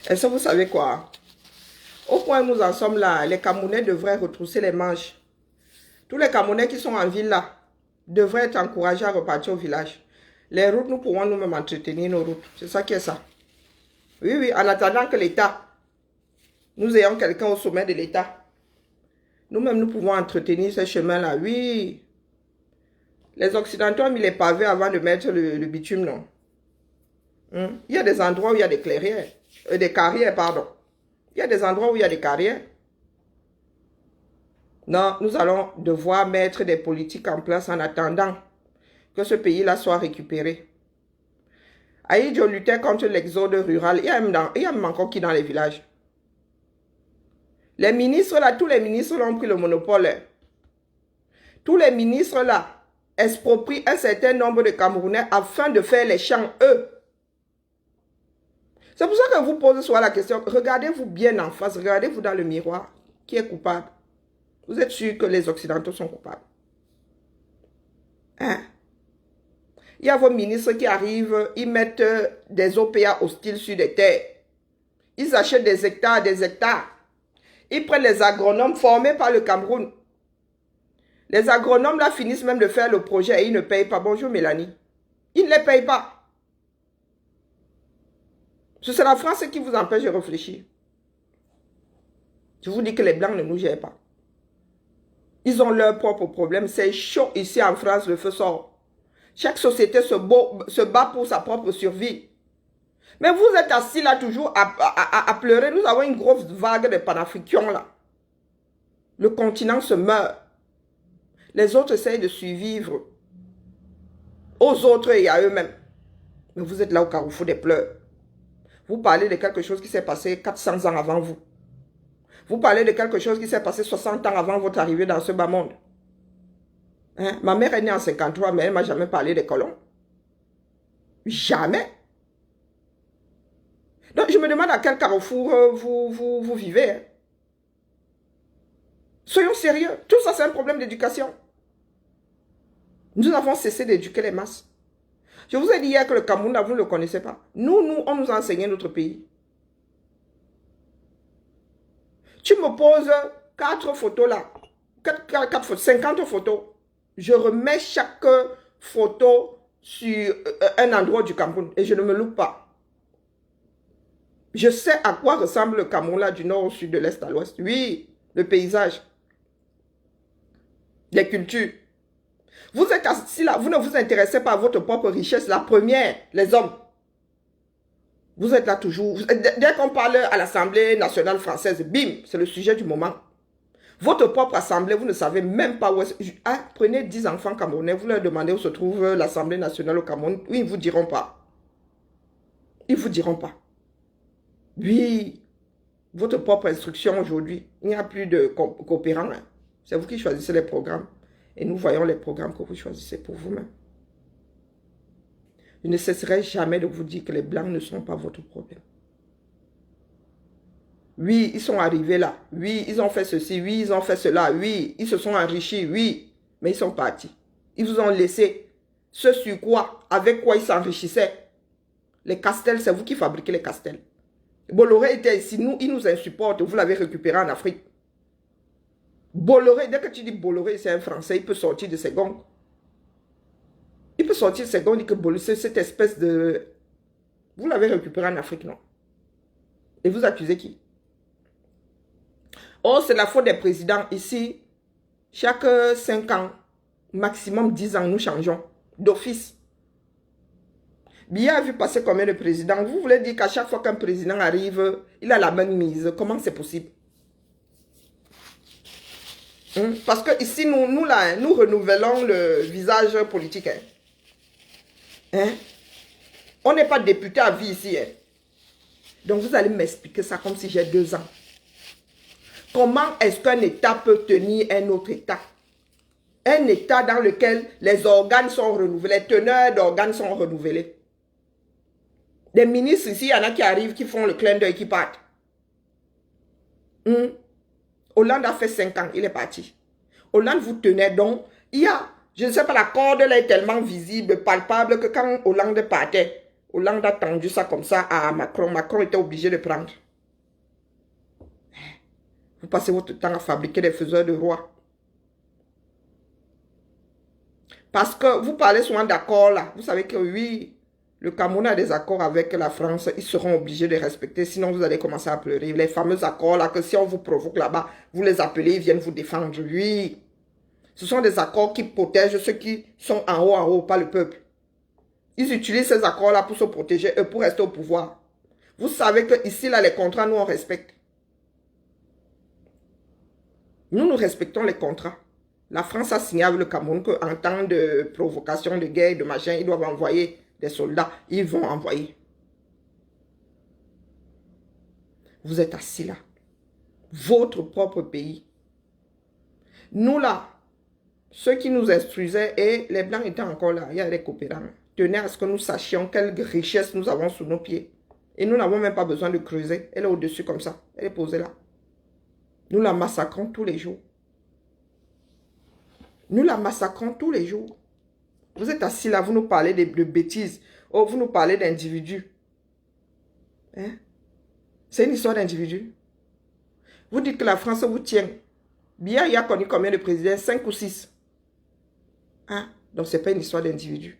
Est-ce que vous savez quoi? Au point où nous en sommes là, les Camerounais devraient retrousser les manches. Tous les Camerounais qui sont en ville là devraient être encouragés à repartir au village. Les routes, nous pourrons nous-mêmes entretenir nos routes. C'est ça qui est ça. Oui, oui, en attendant que l'État, nous ayons quelqu'un au sommet de l'État. Nous-mêmes, nous pouvons entretenir ces chemins-là. Oui. Les Occidentaux ont mis les pavés avant de mettre le bitume, non? Il y a des endroits où il y a des clairières. Des carrières, pardon. Il y a des endroits où il y a des carrières. Non, nous allons devoir mettre des politiques en place en attendant que ce pays-là soit récupéré. Aïdjo luttait contre l'exode rural. Il y a même encore qui dans les villages. Les ministres là, tous les ministres là ont pris le monopole. Tous les ministres là exproprient un certain nombre de Camerounais afin de faire les champs eux. C'est pour ça que je vous pose souvent la question. Regardez-vous bien en face, regardez-vous dans le miroir. Qui est coupable? Vous êtes sûr que les Occidentaux sont coupables? Hein? Il y a vos ministres qui arrivent, ils mettent des OPA hostiles sur des terres. Ils achètent des hectares, des hectares. Ils prennent les agronomes formés par le Cameroun. Les agronomes là finissent même de faire le projet et ils ne payent pas. Bonjour Mélanie. Ils ne les payent pas. C'est la France qui vous empêche de réfléchir. Je vous dis que les Blancs ne nous gèrent pas. Ils ont leurs propres problèmes. C'est chaud ici en France, le feu sort. Chaque société se bat pour sa propre survie. Mais vous êtes assis là toujours à pleurer. Nous avons une grosse vague de panafricains là. Le continent se meurt. Les autres essayent de survivre aux autres et à eux-mêmes. Mais vous êtes là au carrefour des pleurs. Vous parlez de quelque chose qui s'est passé 400 ans avant vous. Vous parlez de quelque chose qui s'est passé 60 ans avant votre arrivée dans ce bas monde. Hein? Ma mère est née en 53, mais elle ne m'a jamais parlé des colons. Jamais. Donc, je me demande à quel carrefour vous vivez. Hein? Soyons sérieux. Tout ça, c'est un problème d'éducation. Nous avons cessé d'éduquer les masses. Je vous ai dit hier que le Cameroun, vous ne le connaissez pas. Nous, on nous a enseigné notre pays. Tu me poses 4 photos là. 50 photos. Je remets chaque photo sur un endroit du Cameroun. Et je ne me loupe pas. Je sais à quoi ressemble le Cameroun là, du nord au sud, de l'est à l'ouest. Oui, le paysage. Les cultures. Vous êtes assis là, vous ne vous intéressez pas à votre propre richesse, la première, les hommes. Vous êtes là toujours. Dès qu'on parle à l'Assemblée nationale française, bim, c'est le sujet du moment. Votre propre assemblée, vous ne savez même pas où est-ce... Ah, prenez 10 enfants camerounais, vous leur demandez où se trouve l'Assemblée nationale au Cameroun. Oui, ils ne vous diront pas. Ils ne vous diront pas. Oui, votre propre instruction aujourd'hui, il n'y a plus de coopérants. Hein. C'est vous qui choisissez les programmes. Et nous voyons les programmes que vous choisissez pour vous-même. Je ne cesserai jamais de vous dire que les Blancs ne sont pas votre problème. Oui, ils sont arrivés là. Oui, ils ont fait ceci. Oui, ils ont fait cela. Oui, ils se sont enrichis. Oui, mais ils sont partis. Ils vous ont laissé ce sur quoi, avec quoi ils s'enrichissaient. Les castels, c'est vous qui fabriquez les castels. Bolloré était ici. Nous, il nous insupporte. Vous l'avez récupéré en Afrique. Bolloré, dès que tu dis Bolloré, c'est un Français, il peut sortir de ses gonds. Il peut sortir de ses gonds et dire que Bolloré, c'est cette espèce de... Vous l'avez récupéré en Afrique, non? Et vous accusez qui? Oh, c'est la faute des présidents. Ici, chaque 5 ans, maximum 10 ans, nous changeons d'office. Biya a vu passer combien de présidents? Vous voulez dire qu'à chaque fois qu'un président arrive, il a la même mise. Comment c'est possible? Parce que ici, nous renouvelons le visage politique. Hein? On n'est pas député à vie ici. Hein? Donc, vous allez m'expliquer ça comme si j'ai 2 ans. Comment est-ce qu'un État peut tenir un autre État? Un état dans lequel les organes sont renouvelés, les teneurs d'organes sont renouvelés. Des ministres ici, il y en a qui arrivent, qui font le clin d'œil, qui partent. Hollande a fait 5 ans, il est parti. Hollande vous tenait donc, il y a, je ne sais pas, la corde là est tellement visible, palpable, que quand Hollande partait, Hollande a tendu ça comme ça à Macron. Macron était obligé de prendre. Vous passez votre temps à fabriquer des faiseurs de rois. Parce que vous parlez souvent d'accords là. Vous savez que oui, le Cameroun a des accords avec la France. Ils seront obligés de respecter. Sinon, vous allez commencer à pleurer. Les fameux accords là, que si on vous provoque là-bas, vous les appelez, ils viennent vous défendre. Oui. Ce sont des accords qui protègent ceux qui sont en haut, pas le peuple. Ils utilisent ces accords-là pour se protéger, eux, pour rester au pouvoir. Vous savez que ici, là, les contrats, nous, on respecte. Nous respectons les contrats. La France a signé avec le Cameroun qu'en temps de provocation, de guerre, de machin, ils doivent envoyer des soldats. Ils vont envoyer. Vous êtes assis là. Votre propre pays. Nous, là, ceux qui nous instruisaient, et les Blancs étaient encore là, il y a des coopérants, tenaient à ce que nous sachions quelle richesse nous avons sous nos pieds. Et nous n'avons même pas besoin de creuser. Elle est au-dessus comme ça. Elle est posée là. Nous la massacrons tous les jours. Nous la massacrons tous les jours. Vous êtes assis là, vous nous parlez de bêtises. Oh, vous nous parlez d'individus. Hein? C'est une histoire d'individus. Vous dites que la France vous tient. Bien, il y a connu combien de présidents? 5 ou 6. Hein? Donc, ce n'est pas une histoire d'individus.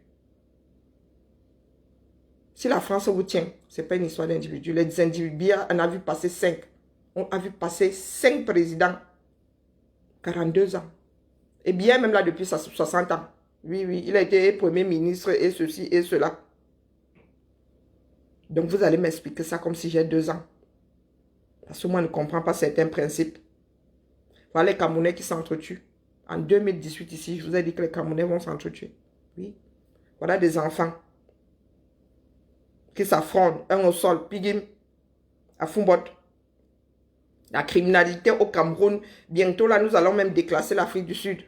Si la France vous tient, ce n'est pas une histoire d'individus. Les individus, bien, on a vu passer 5. On a vu passer 5 présidents. 42 ans. Et bien, même là, depuis 60 ans. Oui, oui, il a été premier ministre et ceci et cela. Donc, vous allez m'expliquer ça comme si j'ai 2 ans. Parce que moi, je ne comprends pas certains principes. Voilà les Camerounais qui s'entretuent. En 2018, ici, je vous ai dit que les Camerounais vont s'entretuer. Oui. Voilà des enfants qui s'affrontent, un au sol, Pigim, à Fumbot. La criminalité au Cameroun, bientôt là, nous allons même déclasser l'Afrique du Sud.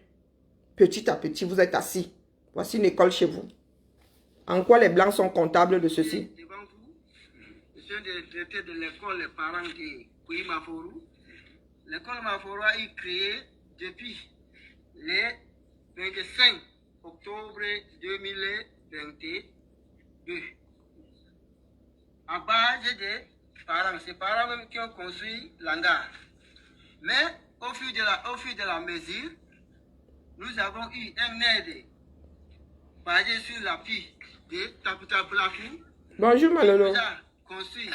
Petit à petit, vous êtes assis. Voici une école chez vous. En quoi les Blancs sont comptables de ceci? Devant vous, je suis le directeur de l'école Les Parents de Kouyi Maforou. L'école Maforou a été créée depuis le 25 octobre 2022. En base des parents, c'est parents même qui ont construit l'hangar. Mais au fil de la mesure, nous avons eu un aide basé sur l'appui de Tapita Plakou. Bonjour Malolo. Nous a construit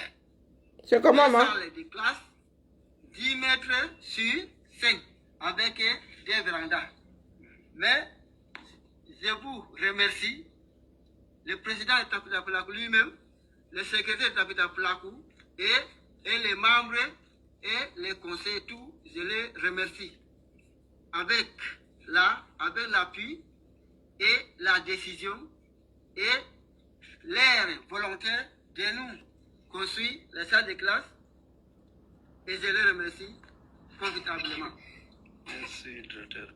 C'est comment, maman? salles de classe 10 mètres sur 5 avec des vérandas. Mais je vous remercie, le président de Tapita Plakou lui-même, le secrétaire de Tapita Plakou et les membres et les conseillers, tous, je les remercie. Avec l'appui et la décision et l'air volontaire de nous construire les salles de classe, et je les remercie confortablement. Merci, directeur.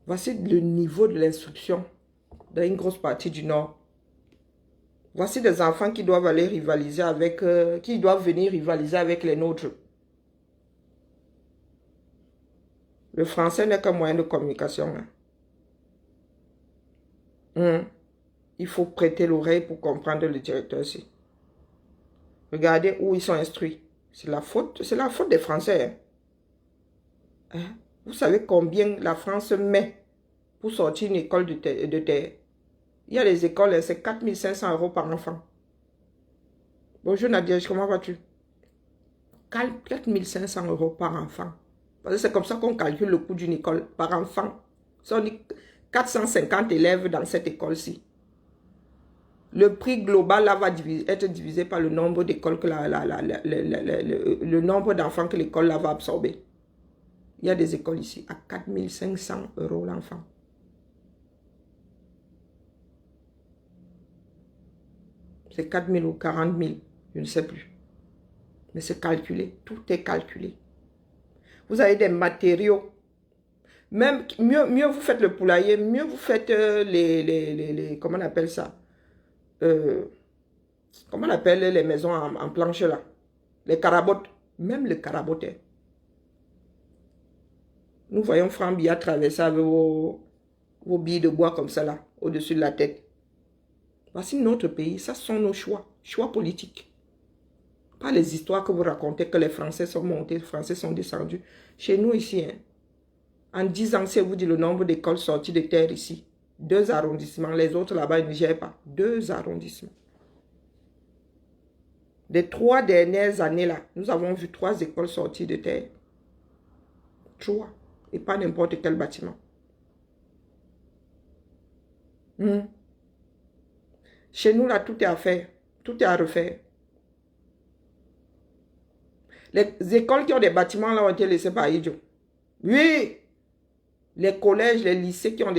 Voici le niveau de l'instruction dans une grosse partie du Nord. Voici des enfants qui doivent aller rivaliser avec, qui doivent venir rivaliser avec les nôtres. Le français n'est qu'un moyen de communication. Il faut prêter l'oreille pour comprendre le directeur aussi. Regardez où ils sont instruits. C'est la faute des Français. Vous savez combien la France met pour sortir une école de terre? Il y a des écoles, c'est 4 500 € par enfant. Bonjour Nadia, comment vas-tu? 4 500 € par enfant. Parce que c'est comme ça qu'on calcule le coût d'une école par enfant. Si on dit 450 élèves dans cette école-ci, le prix global là va être divisé par le nombre d'écoles que le nombre d'enfants que l'école là va absorber. Il y a des écoles ici à 4 500 € l'enfant. C'est 4 000 ou 40 000, je ne sais plus. Mais c'est calculé, tout est calculé. Vous avez des matériaux. Même mieux vous faites le poulailler, mieux vous faites comment on appelle ça? Comment on appelle les maisons en planche là? Les carabotes. Même le caraboté. Nous voyons Franck Biya traverser avec vos billes de bois comme ça là, au-dessus de la tête. Voici notre pays, ça sont nos choix politiques. Pas les histoires que vous racontez que les Français sont montés, les Français sont descendus. Chez nous ici, hein, en 10 ans, si vous dites le nombre d'écoles sorties de terre ici, 2 arrondissements, les autres là-bas, ils ne gèrent pas. 2 arrondissements. Les 3 dernières années là, nous avons vu 3 écoles sorties de terre. 3. Et pas n'importe quel bâtiment. Chez nous là, tout est à faire. Tout est à refaire. Les écoles qui ont des bâtiments là ont été laissées par Idjo. Oui. Les collèges, les lycées qui ont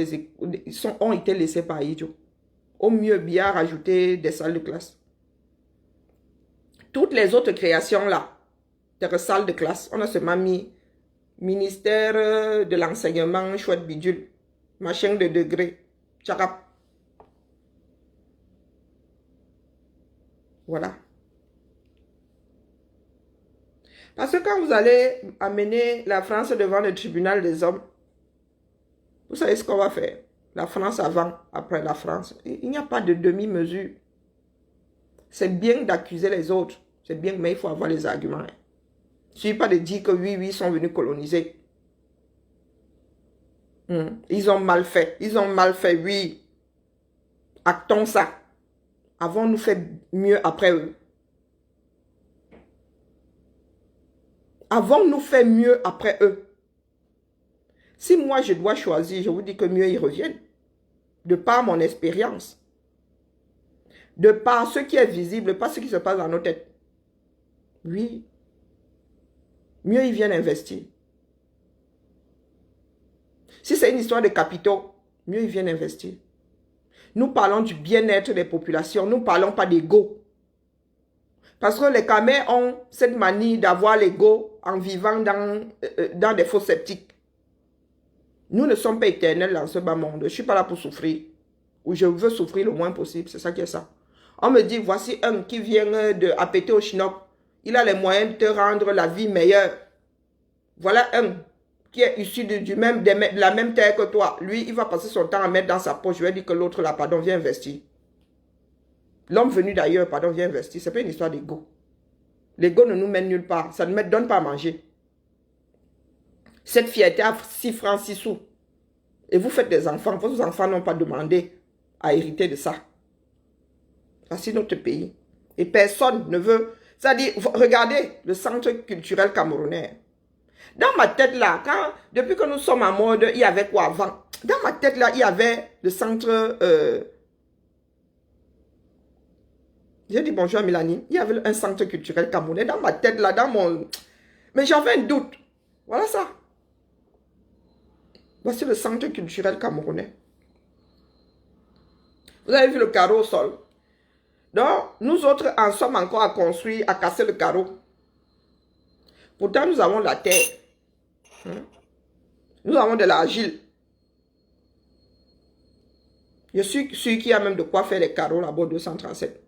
ont été laissés par Idjo. Au mieux, bien rajouter des salles de classe. Toutes les autres créations là, des salles de classe, on a seulement mis ministère de l'enseignement, chouette bidule, machin de degré, tchakap. Voilà. Parce que quand vous allez amener la France devant le tribunal des hommes, vous savez ce qu'on va faire? La France avant, après la France. Il n'y a pas de demi-mesure. C'est bien d'accuser les autres. C'est bien, mais il faut avoir les arguments. Il ne suffit pas de dire que oui, ils sont venus coloniser. Ils ont mal fait. Ils ont mal fait, oui. Actons ça. Avons-nous fait mieux après eux? Avons-nous fait mieux après eux? Si moi je dois choisir, je vous dis que mieux ils reviennent. De par mon expérience. De par ce qui est visible, pas ce qui se passe dans nos têtes. Oui. Mieux ils viennent investir. Si c'est une histoire de capitaux, mieux ils viennent investir. Nous parlons du bien-être des populations, nous ne parlons pas d'ego. Parce que les Khmers ont cette manie d'avoir l'ego en vivant dans des faux sceptiques. Nous ne sommes pas éternels dans ce bas monde. Je ne suis pas là pour souffrir. Ou je veux souffrir le moins possible. C'est ça qui est ça. On me dit, voici un qui vient de appéter au chinook. Il a les moyens de te rendre la vie meilleure. Voilà un qui est issu de la même terre que toi. Lui, il va passer son temps à mettre dans sa poche. Je vais dire que l'autre là, pardon, viens investir. L'homme venu d'ailleurs, pardon, viens investir. Ce n'est pas une histoire d'ego. L'ego ne nous mène nulle part. Ça ne me donne pas à manger. Cette fierté à 6 francs, 6 sous. Et vous faites des enfants. Vos enfants n'ont pas demandé à hériter de ça. Voici notre pays. Et personne ne veut... C'est-à-dire, regardez le centre culturel camerounais. Dans ma tête là, depuis que nous sommes en mode, il y avait quoi avant? Dans ma tête là, il y avait le centre... J'ai dit bonjour à Mélanie. Il y avait un centre culturel camerounais. Dans ma tête là, dans mon... Mais j'avais un doute. Voilà ça. Voici le centre culturel camerounais. Vous avez vu le carreau au sol. Donc, nous autres en sommes encore à construire, à casser le carreau. Pourtant, nous avons la terre. Nous avons de l'argile. Je suis sûr qu'il y a même de quoi faire les carreaux là-bas, 237.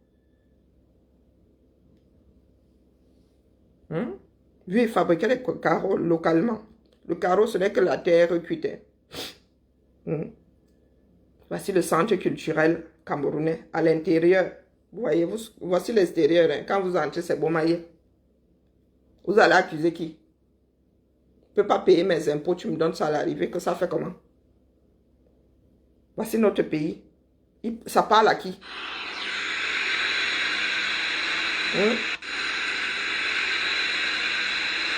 Lui, il fabriquait les carreaux localement. Le carreau, ce n'est que la terre cuitée. Voici le centre culturel camerounais à l'intérieur. Vous voyez, voici l'extérieur. Hein. Quand vous entrez, c'est bon maillé. Vous allez accuser qui? Je ne peux pas payer mes impôts, tu me donnes ça à l'arrivée, que ça fait comment? Voici notre pays. Ça parle à qui?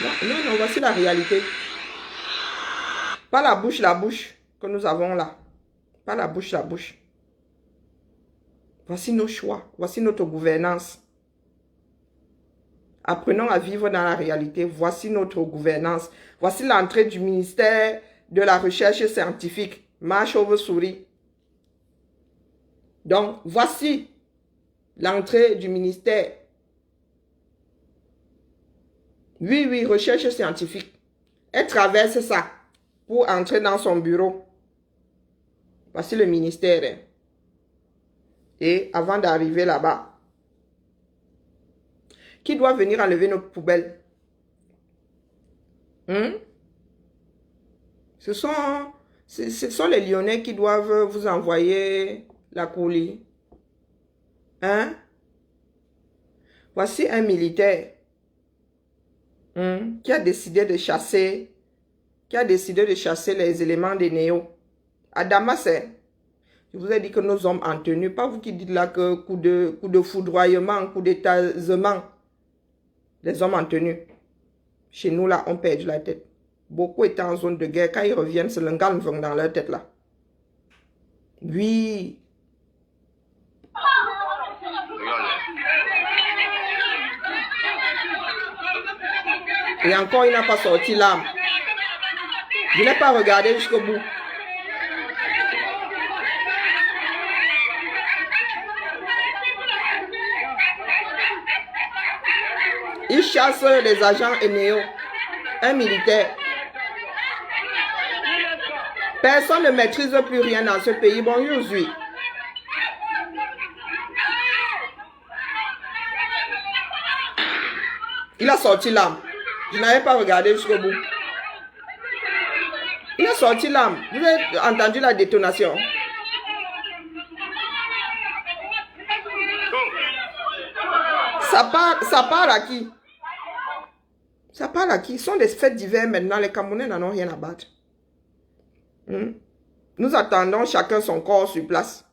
Non, voici la réalité. Pas la bouche que nous avons là. Pas la bouche. Voici nos choix. Voici notre gouvernance. Apprenons à vivre dans la réalité. Voici notre gouvernance. Voici l'entrée du ministère de la Recherche scientifique. Ma chauve-souris. Donc, voici l'entrée du ministère. Oui, recherche scientifique. Elle traverse ça pour entrer dans son bureau. Voici le ministère. Hein. Et avant d'arriver là-bas, qui doit venir enlever nos poubelles? Ce sont les Lyonnais qui doivent vous envoyer la courlie. Hein? Voici un militaire qui a décidé de chasser les éléments des néos. À Damas, je vous ai dit que nos hommes en tenue, pas vous qui dites là que coup de foudroyement, coup d'étasement, les hommes en tenue. Chez nous là, on perd la tête. Beaucoup étaient en zone de guerre. Quand ils reviennent, c'est le calme dans leur tête là. Oui. Et encore, il n'a pas sorti l'âme. Je n'ai pas regardé jusqu'au bout. Il chasse les agents Eneo. Un militaire. Personne ne maîtrise plus rien dans ce pays. Bonjour, Zui. Il a sorti l'âme. Je n'avais pas regardé jusqu'au bout. Il a sorti l'âme. Vous avez entendu la détonation? Ça part à qui? Ça part à qui? Ce sont des fêtes d'hiver maintenant. Les Camerounais n'en ont rien à battre. Nous attendons chacun son corps sur place.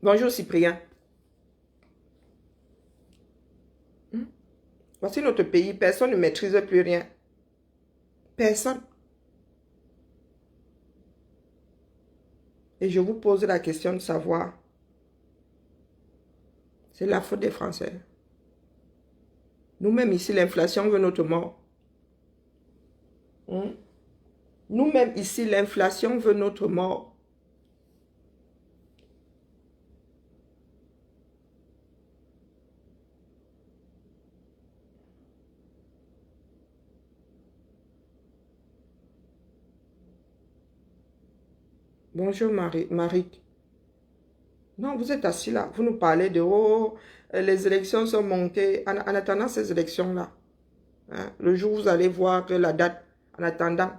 Bonjour Cyprien. Voici notre pays. Personne ne maîtrise plus rien. Personne. Et je vous pose la question de savoir. C'est la faute des Français. Nous-mêmes ici, l'inflation veut notre mort. Nous-mêmes ici, l'inflation veut notre mort. Bonjour Marie. Non, vous êtes assis là. Vous nous parlez de oh, les élections sont montées. En attendant ces élections-là, hein, le jour où vous allez voir que la date, en attendant,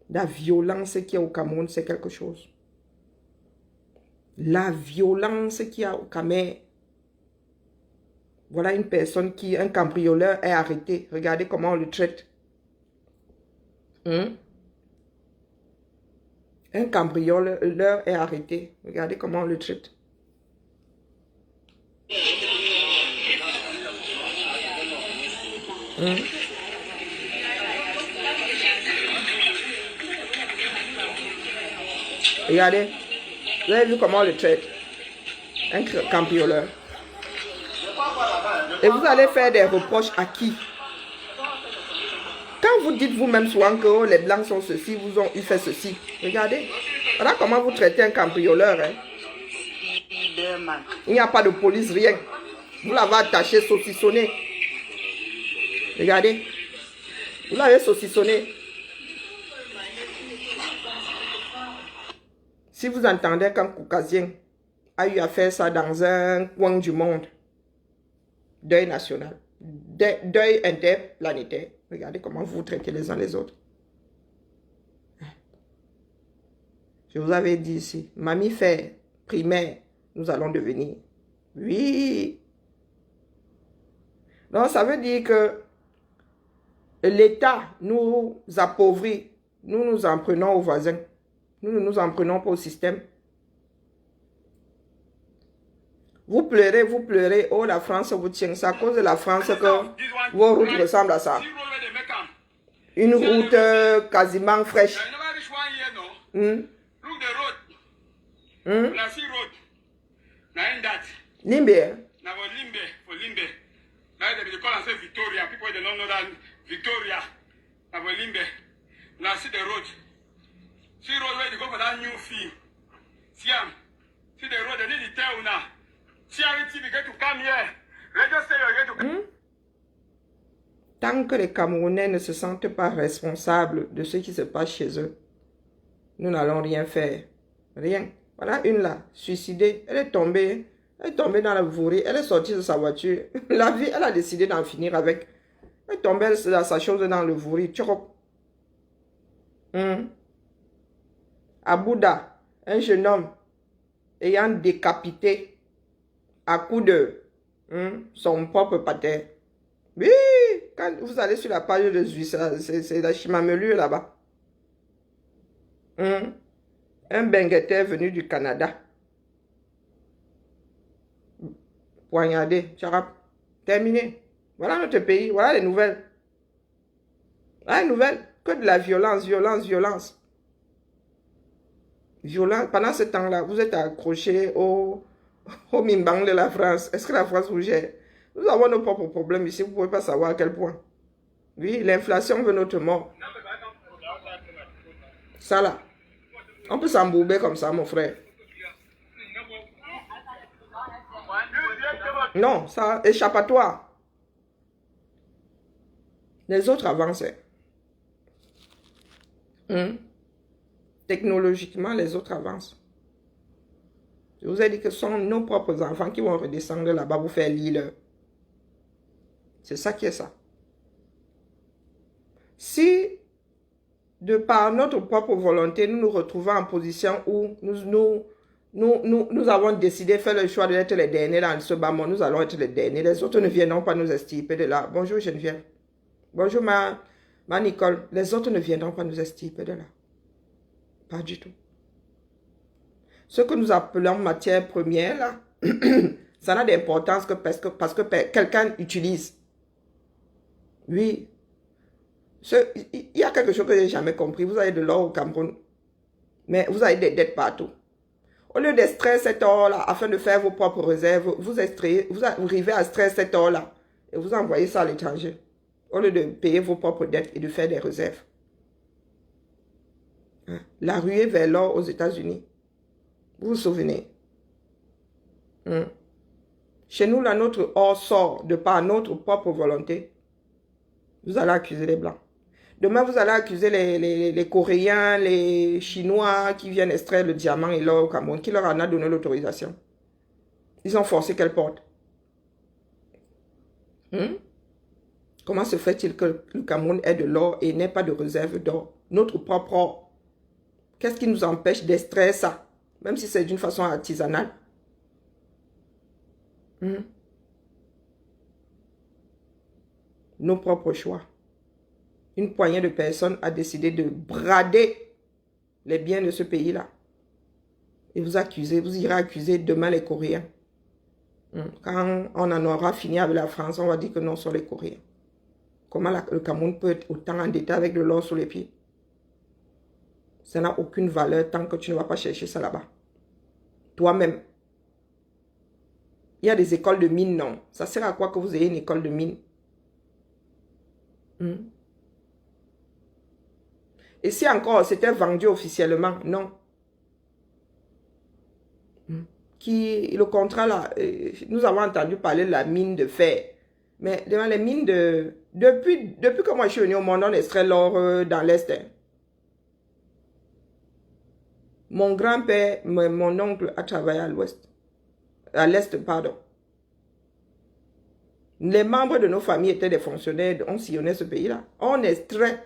la violence qu'il y a au Cameroun, c'est quelque chose. La violence qu'il y a au Cameroun. Voilà une personne qui, un cambrioleur, est arrêté. Regardez comment on le traite. Un cambrioleur est arrêté. Regardez comment on le traite. Regardez. Vous avez vu comment on le traite? Un cambrioleur. Et vous allez faire des reproches à qui? Quand vous dites vous-même souvent que oh, les Blancs sont ceci, vous ont eu fait ceci. Regardez. Voilà comment vous traitez un cambrioleur. Hein. Il n'y a pas de police, rien. Vous l'avez attaché, saucissonné. Regardez. Vous l'avez saucissonné. Si vous entendez qu'un Caucasien a eu à faire ça dans un coin du monde, deuil national, deuil interplanétaire, regardez comment vous traitez les uns les autres. Je vous avais dit ici, mammifère, primaire, nous allons devenir. Oui. Donc, ça veut dire que l'État nous appauvrit. Nous nous en prenons aux voisins. Nous ne nous en prenons pas au système. Vous pleurez. Oh, la France vous tient. C'est à cause de la France que vos routes ressemblent à ça. Une route quasiment fraîche. Limbe. Victoria. People they don't know that Victoria. Limbe. Now see the road. See road where you go for that new fee. See the road, they need to tell you now. See how it's get to come here. They just say you're going to come. Tant que les Camerounais ne se sentent pas responsables de ce qui se passe chez eux, nous n'allons rien faire. Rien. Voilà une là, suicidée. Elle est tombée dans la voirie. Elle est sortie de sa voiture. La vie, elle a décidé d'en finir avec. Elle est tombée sa chose dans le voirie. À Bouddha, un jeune homme ayant décapité à coups de son propre pater. Oui, quand vous allez sur la page de Suisse, c'est la chimamelure là-bas. Un bengueté venu du Canada. Poignardé, charap. Terminé. Voilà notre pays, voilà les nouvelles. Voilà les nouvelles. Que de la violence, violence, violence. Violence. Pendant ce temps-là, vous êtes accroché au Mimbang de la France. Est-ce que la France vous gère? Nous avons nos propres problèmes ici, vous ne pouvez pas savoir à quel point. Oui, l'inflation veut notre mort. Ça là. On peut s'embourber comme ça, mon frère. Non, ça, échappatoire. Les autres avancent. Technologiquement, les autres avancent. Je vous ai dit que ce sont nos propres enfants qui vont redescendre là-bas pour faire l'île. C'est ça qui est ça. Si, de par notre propre volonté, nous nous retrouvons en position où nous avons décidé de faire le choix d'être les derniers dans ce bas monde, nous allons être les derniers. Les autres ne viendront pas nous extirper de là. Bonjour Geneviève. Bonjour ma Nicole. Les autres ne viendront pas nous extirper de là. Pas du tout. Ce que nous appelons matière première, là, ça n'a d'importance que parce que quelqu'un utilise. Oui. Il y a quelque chose que je n'ai jamais compris. Vous avez de l'or au Cameroun, mais vous avez des dettes partout. Au lieu d'extraire cet or-là afin de faire vos propres réserves, vous arrivez à extraire cet or-là et vous envoyez ça à l'étranger. Au lieu de payer vos propres dettes et de faire des réserves. La ruée vers l'or aux États-Unis. Vous vous souvenez? Chez nous, là, notre or sort de par notre propre volonté. Vous allez accuser les Blancs. Demain, vous allez accuser les Coréens, les Chinois qui viennent extraire le diamant et l'or au Cameroun. Qui leur en a donné l'autorisation? Ils ont forcé quelle porte? Comment se fait-il que le Cameroun ait de l'or et n'ait pas de réserve d'or? Notre propre or. Qu'est-ce qui nous empêche d'extraire ça? Même si c'est d'une façon artisanale. Nos propres choix. Une poignée de personnes a décidé de brader les biens de ce pays-là. Et vous accusez, vous irez accuser demain les Coréens. Quand on en aura fini avec la France, on va dire que non, ce sont les Coréens. Comment le Cameroun peut être autant endetté avec de l'or sous les pieds? Ça n'a aucune valeur tant que tu ne vas pas chercher ça là-bas. Toi-même. Il y a des écoles de mine, non. Ça sert à quoi que vous ayez une école de mine? Et si encore c'était vendu officiellement, non. Le contrat là, nous avons entendu parler de la mine de fer. Mais devant les mines de... Depuis que moi je suis venu au monde, on extrait l'or dans l'Est. Mon grand-père, mon oncle a travaillé à l'Ouest. À l'Est, pardon. Les membres de nos familles étaient des fonctionnaires, on sillonnait ce pays-là. On extrait.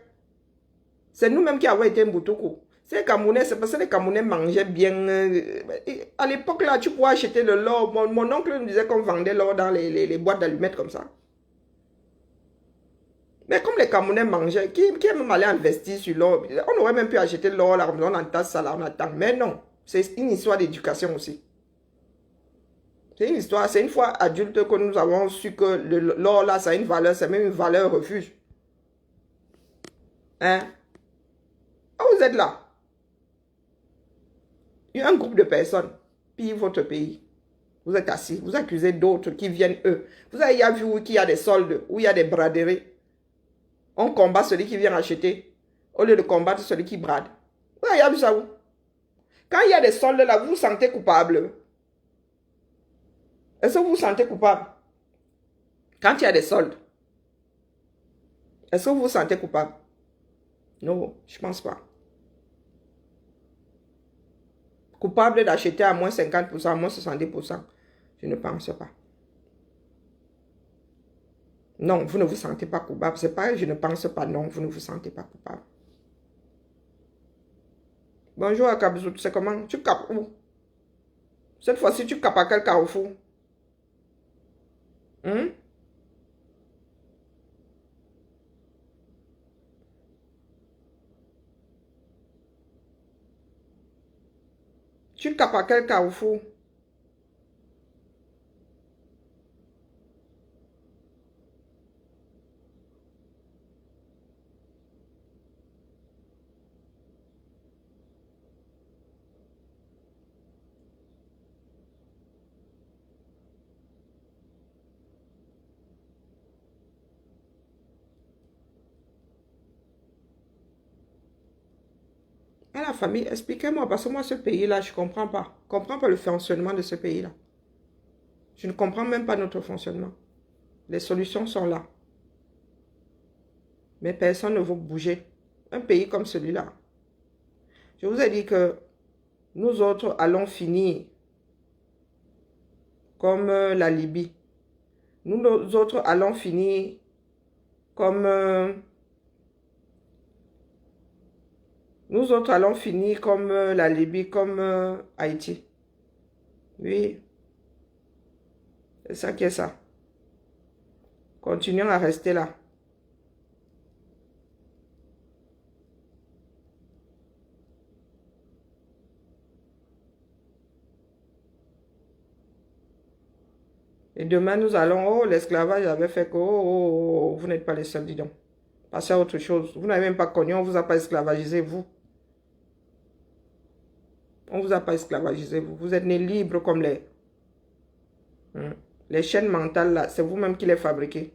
C'est nous-mêmes qui avons été Mbutoukou. C'est les Camerounais, c'est parce que les Camerounais mangeaient bien. À l'époque, là, tu pouvais acheter de l'or. Mon oncle me disait qu'on vendait l'or dans les boîtes d'allumettes comme ça. Mais comme les Camerounais mangeaient, qui est même allé investir sur l'or? On aurait même pu acheter l'or là, on entasse ça là, on attend. Mais non, c'est une histoire d'éducation aussi. C'est une histoire, c'est une fois adulte que nous avons su que l'or là, ça a une valeur, c'est même une valeur refuge. Hein? Ah, vous êtes là. Il y a un groupe de personnes pillent votre pays. Vous êtes assis, vous accusez d'autres qui viennent eux. Vous avez déjà vu où il y a des soldes, où il y a des braderies. On combat celui qui vient acheter au lieu de combattre celui qui brade. Vous avez déjà vu ça où? Quand il y a des soldes là, vous vous sentez coupable. Est-ce que vous vous sentez coupable? Quand il y a des soldes. Est-ce que vous vous sentez coupable? Non, je ne pense pas. Coupable d'acheter à moins 50%, à moins 70%? Je ne pense pas. Non, vous ne vous sentez pas coupable. C'est pas, je ne pense pas, non, vous ne vous sentez pas coupable. Bonjour Akabzou, tu sais comment? Tu capes où? Cette fois-ci, tu capes à quel carrefour? Hein? Tu capes à quel carrefour? À la famille, expliquez-moi, parce que moi, ce pays-là, je ne comprends pas. Je ne comprends pas le fonctionnement de ce pays-là. Je ne comprends même pas notre fonctionnement. Les solutions sont là. Mais personne ne veut bouger. Un pays comme celui-là. Je vous ai dit que nous autres allons finir comme la Libye. Nous autres allons finir comme... nous autres allons finir comme la Libye, comme Haïti. Oui, c'est ça qui est ça. Continuons à rester là. Et demain, nous allons, oh, l'esclavage avait fait que, oh, vous n'êtes pas les seuls, dis donc. Passez à autre chose. Vous n'avez même pas connu, on ne vous a pas esclavagisé, vous. On ne vous a pas esclavagisé, vous. Vous êtes nés libres comme les... Les chaînes mentales, là, c'est vous-même qui les fabriquez.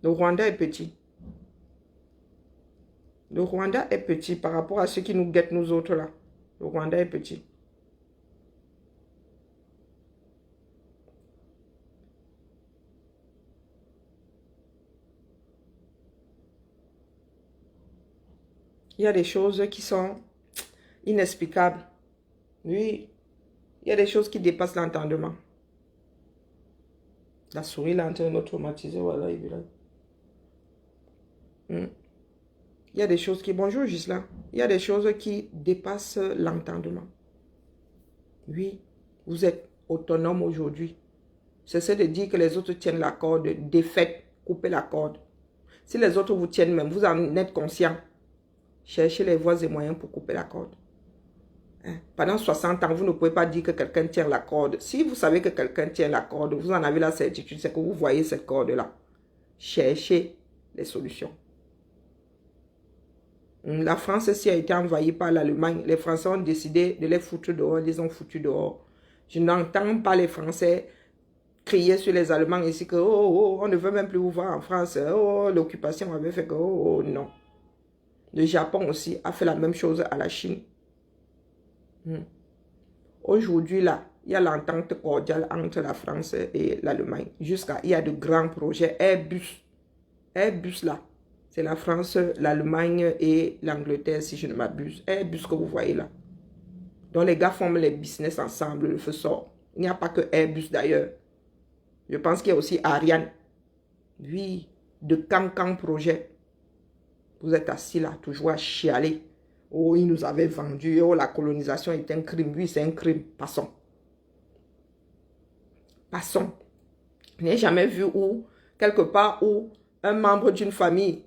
Le Rwanda est petit. Le Rwanda est petit par rapport à ceux qui nous guettent, nous autres, là. Le Rwanda est petit. Il y a des choses qui sont inexplicables. Oui, il y a des choses qui dépassent l'entendement. La souris là en train de nous traumatiser, voilà, il y a des choses qui... Bonjour Gisela. Il y a des choses qui dépassent l'entendement. Oui, vous êtes autonome aujourd'hui. Cessez de dire que les autres tiennent la corde. Défaites, coupez la corde. Si les autres vous tiennent même, vous en êtes conscient. Cherchez les voies et moyens pour couper la corde. Pendant 60 ans, vous ne pouvez pas dire que quelqu'un tient la corde. Si vous savez que quelqu'un tient la corde, vous en avez la certitude, c'est que vous voyez cette corde-là. Cherchez les solutions. La France aussi a été envahie par l'Allemagne. Les Français ont décidé de les foutre dehors. Ils les ont foutus dehors. Je n'entends pas les Français crier sur les Allemands ici que oh, on ne veut même plus vous voir en France. Oh, l'occupation avait fait que oh, non. Le Japon aussi a fait la même chose à la Chine. Aujourd'hui, là, il y a l'entente cordiale entre la France et l'Allemagne. Jusqu'à, il y a de grands projets. Airbus. Airbus, là, c'est la France, l'Allemagne et l'Angleterre, si je ne m'abuse. Airbus que vous voyez là. Donc, les gars forment les business ensemble, le feu sort. Il n'y a pas que Airbus, d'ailleurs. Je pense qu'il y a aussi Ariane. Oui, de Cancan projet. Vous êtes assis là, toujours à chialer. Oh, ils nous avaient vendu. Oh, la colonisation est un crime. Oui, c'est un crime. Passons. Passons. Je n'ai jamais vu où, quelque part où un membre d'une famille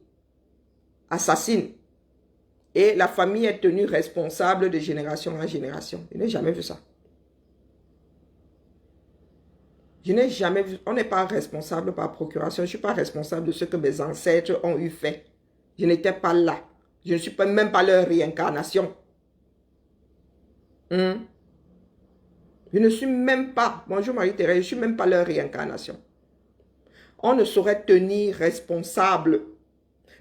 assassine et la famille est tenue responsable de génération en génération. Je n'ai jamais vu ça. Je n'ai jamais vu. On n'est pas responsable par procuration. Je ne suis pas responsable de ce que mes ancêtres ont eu fait. Je n'étais pas là. Je ne suis même pas leur réincarnation. Je ne suis même pas, bonjour Marie-Thérèse, je ne suis même pas leur réincarnation. On ne saurait tenir responsable.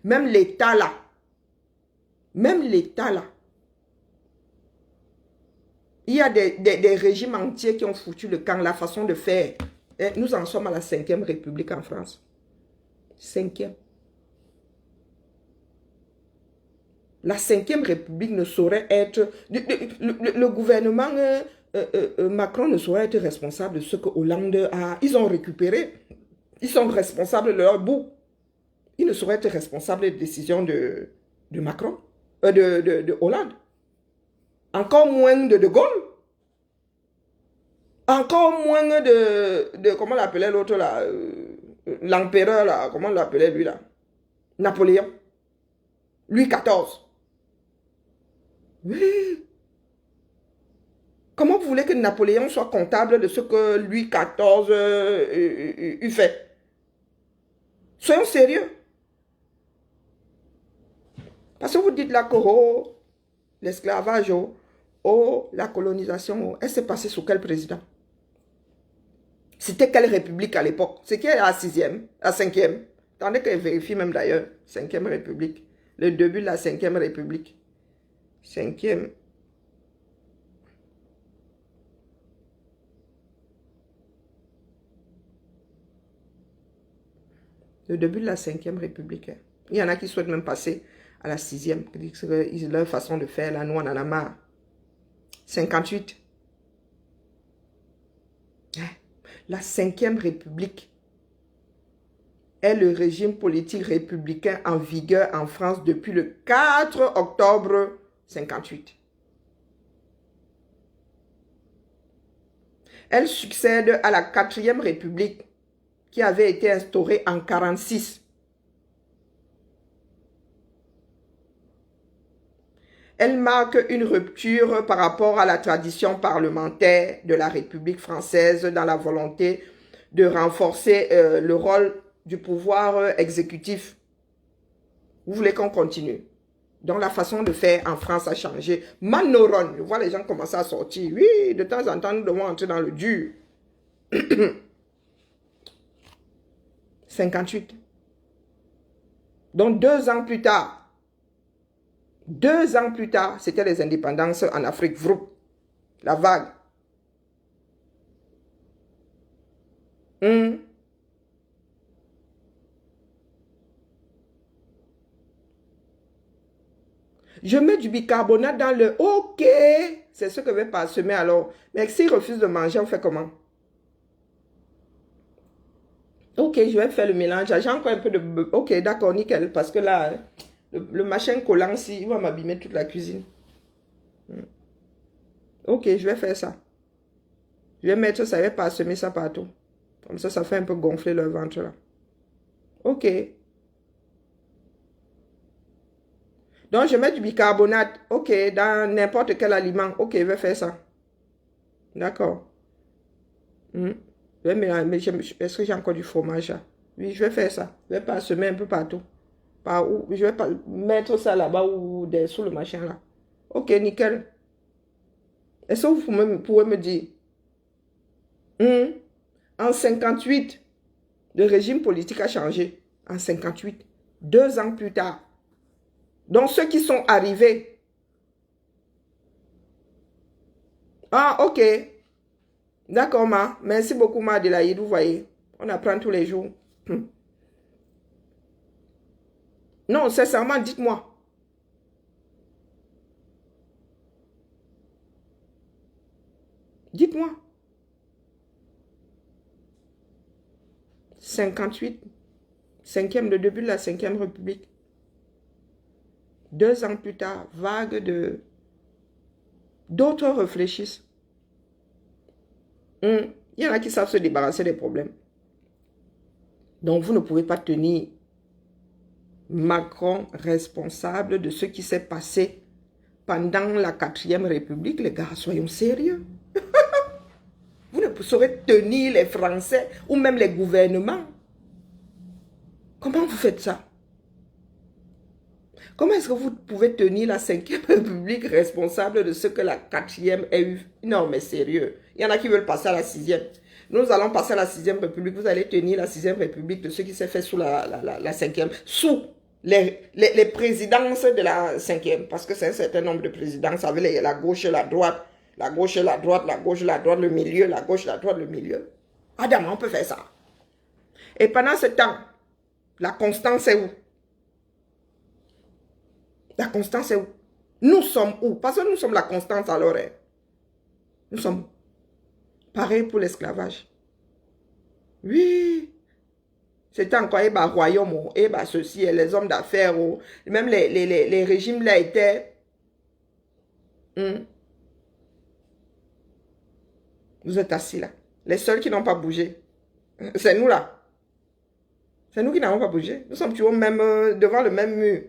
Même l'État là. Même l'État là. Il y a des régimes entiers qui ont foutu le camp, la façon de faire. Et nous en sommes à la 5e République en France. 5e. La 5e République ne saurait être... Le gouvernement Macron ne saurait être responsable de ce que Hollande a... Ils ont récupéré. Ils sont responsables de leur bout. Ils ne sauraient être responsables des décisions de Macron, de Hollande. Encore moins de Gaulle. Encore moins de comment l'appelait l'autre là, l'empereur là, comment l'appelait lui là, Napoléon. Louis XIV. Oui. Comment vous voulez que Napoléon soit comptable de ce que Louis XIV eut fait? Soyons sérieux. Parce que vous dites là que oh, l'esclavage, oh, la colonisation, elle s'est passée sous quel président? C'était quelle république à l'époque? C'est qui est la 6e, la 5e? Attendez que je vérifie même d'ailleurs. 5e république. Le début de la 5e république. 5e. Le début de la 5e république. Il y en a qui souhaitent même passer à la 6e. C'est leur façon de faire. Là, nous, on en a marre. 58. La 5e République est le régime politique républicain en vigueur en France depuis le 4 octobre 58. Elle succède à la 4e République qui avait été instaurée en 46. Elle marque une rupture par rapport à la tradition parlementaire de la République française dans la volonté de renforcer le rôle du pouvoir exécutif. Vous voulez qu'on continue? Donc la façon de faire en France a changé. Manoron, je vois les gens commencer à sortir. Oui, de temps en temps, nous devons entrer dans le dur. 58. Donc 2 ans plus tard, 2 ans plus tard, c'était les indépendances en Afrique. Vroup, la vague. Je mets du bicarbonate dans le... Ok, c'est ce que je vais parsemer alors. Mais s'il refuse de manger, on fait comment? Ok, je vais faire le mélange. J'ai encore un peu de... Ok, d'accord, nickel. Parce que là, le machin collant, si, il va m'abîmer toute la cuisine. Ok, je vais faire ça. Je vais mettre ça, je vais parsemer ça partout. Comme ça fait un peu gonfler le ventre là. Ok. Donc, je mets du bicarbonate. Ok, dans n'importe quel aliment. Ok, je vais faire ça. D'accord. Est-ce que j'ai encore du fromage là? Oui, je vais faire ça. Je vais parsemer un peu partout. Par où? Je vais pas mettre ça là-bas ou sous le machin là. Ok, nickel. Est-ce que vous pouvez me dire? En 58, le régime politique a changé. En 58, 2 ans plus tard. Donc, ceux qui sont arrivés. Ah, ok. D'accord, ma. Merci beaucoup, ma Adélaïde. Vous voyez, on apprend tous les jours. Non, sincèrement, dites-moi. Dites-moi. 58. 5e, le début de la 5e République. 2 ans plus tard, vague de... D'autres réfléchissent. Il y en a qui savent se débarrasser des problèmes. Donc, vous ne pouvez pas tenir Macron responsable de ce qui s'est passé pendant la 4e République. Les gars, soyons sérieux. Vous ne saurez tenir les Français ou même les gouvernements. Comment vous faites ça? Comment est-ce que vous pouvez tenir la 5e République responsable de ce que la 4e a eu? Non, mais sérieux. Il y en a qui veulent passer à la 6e. Nous allons passer à la 6e République. Vous allez tenir la 6e République de ce qui s'est fait sous la 5e. Sous les présidences de la 5e. Parce que c'est un certain nombre de présidences avec la gauche et la droite. La gauche et la droite, la gauche et la droite, le milieu, la gauche et la droite, le milieu. Adam, on peut faire ça. Et pendant ce temps, la constance est où? La constance est où? Nous sommes où? Parce que nous sommes la constance alors. Hein. Nous sommes pareils pour l'esclavage. Oui. C'était encore un royaume, et ceci, et les hommes d'affaires, même les régimes là étaient. Vous êtes assis là. Les seuls qui n'ont pas bougé, c'est nous là. C'est nous qui n'avons pas bougé. Nous sommes toujours même devant le même mur.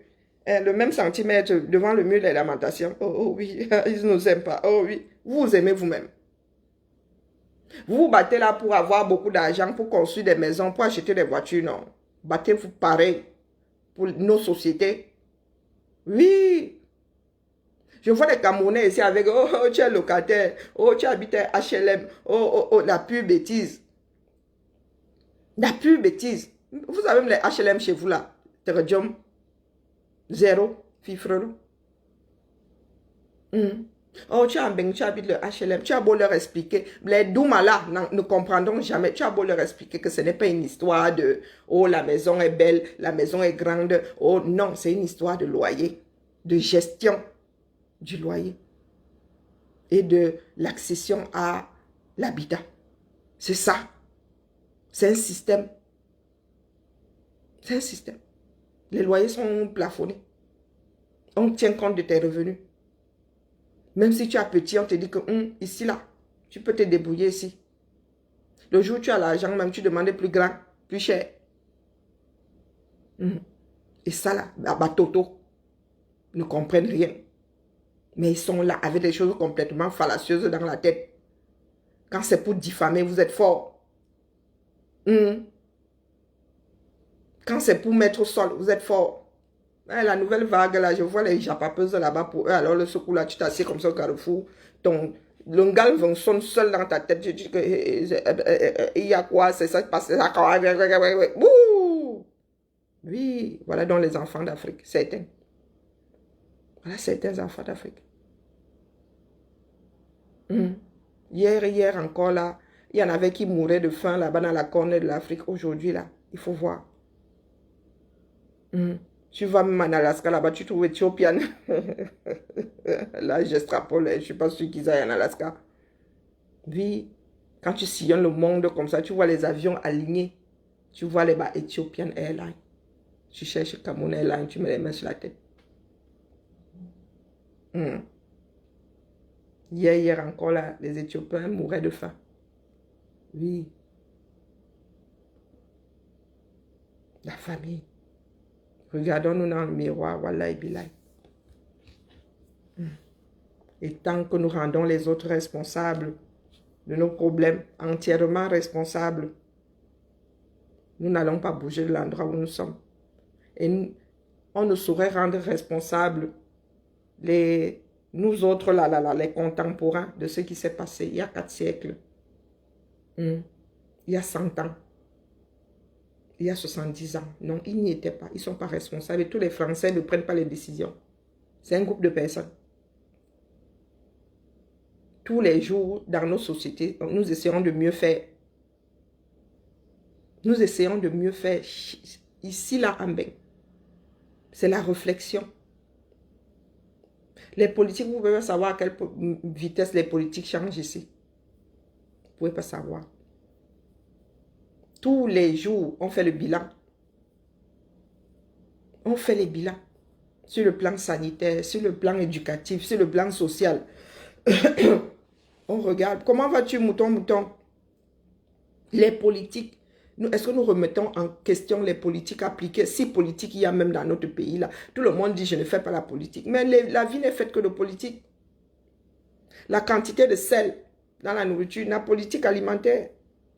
Le même centimètre devant le mur des lamentations. Oh, oh oui, ils ne nous aiment pas. Oh oui, vous vous aimez vous-même. Vous vous battez là pour avoir beaucoup d'argent, pour construire des maisons, pour acheter des voitures, non. Battez-vous pareil pour nos sociétés. Oui. Je vois des Camerounais ici avec, oh, oh tu es locataire, oh, tu habites à HLM, oh, oh, oh, la pure bêtise. La pure bêtise. Vous avez même les HLM chez vous là. Terredium. Zéro. Fifrelo. Oh, tu habites le HLM. Tu as beau leur expliquer. Les Douma là ne comprendront jamais. Tu as beau leur expliquer que ce n'est pas une histoire de, oh, la maison est belle, la maison est grande. Oh, non, c'est une histoire de loyer, de gestion du loyer et de l'accession à l'habitat. C'est ça. C'est un système. C'est un système. Les loyers sont plafonnés. On tient compte de tes revenus. Même si tu as petit, on te dit que ici, là, tu peux te débrouiller ici. Le jour où tu as l'argent, même tu demandes plus grand, plus cher. Et ça, là, Toto, ne comprennent rien. Mais ils sont là avec des choses complètement fallacieuses dans la tête. Quand c'est pour diffamer, vous êtes fort. Quand c'est pour mettre au sol, vous êtes fort. La nouvelle vague, là, je vois les japapeuses là-bas pour eux. Alors, le secours, là, tu t'assieds comme ça au carrefour. Le galvan sonne seul dans ta tête. Tu dis que il y a quoi? C'est ça qui passe. Oui, voilà donc les enfants d'Afrique. Certains. Voilà certains enfants d'Afrique. Hier encore, là, il y en avait qui mouraient de faim là-bas dans la corne de l'Afrique. Aujourd'hui, là, il faut voir. Tu vas même en Alaska, là-bas, tu trouves Éthiopienne. Là, j'extrapole, je ne suis pas sûr qu'ils aillent en Alaska. Oui, quand tu sillonnes le monde comme ça, tu vois les avions alignés. Tu vois les Ethiopian Airlines. Tu cherches Cameroun Airlines, tu mets les mains sur la tête. Hier encore, là, les Éthiopiens mouraient de faim. Oui. La famille. Regardons-nous dans le miroir, voilà et bilay. Et tant que nous rendons les autres responsables de nos problèmes, entièrement responsables, nous n'allons pas bouger de l'endroit où nous sommes. Et on ne saurait rendre responsables nous autres, les contemporains de ce qui s'est passé il y a 4 siècles, il y a 100 ans. Il y a 70 ans. Non, ils n'y étaient pas. Ils ne sont pas responsables. Et tous les Français ne prennent pas les décisions. C'est un groupe de personnes. Tous les jours, dans nos sociétés, nous essayons de mieux faire. Nous essayons de mieux faire. Ici, là, en Bénin. C'est la réflexion. Les politiques, vous pouvez savoir à quelle vitesse les politiques changent ici. Vous ne pouvez pas savoir. Tous les jours, on fait le bilan. On fait les bilans. Sur le plan sanitaire, sur le plan éducatif, sur le plan social. On regarde. Comment vas-tu, mouton? Les politiques. Est-ce que nous remettons en question les politiques appliquées? Si politique il y a même dans notre pays, là, tout le monde dit je ne fais pas la politique. Mais la vie n'est faite que de politique. La quantité de sel dans la nourriture, la politique alimentaire,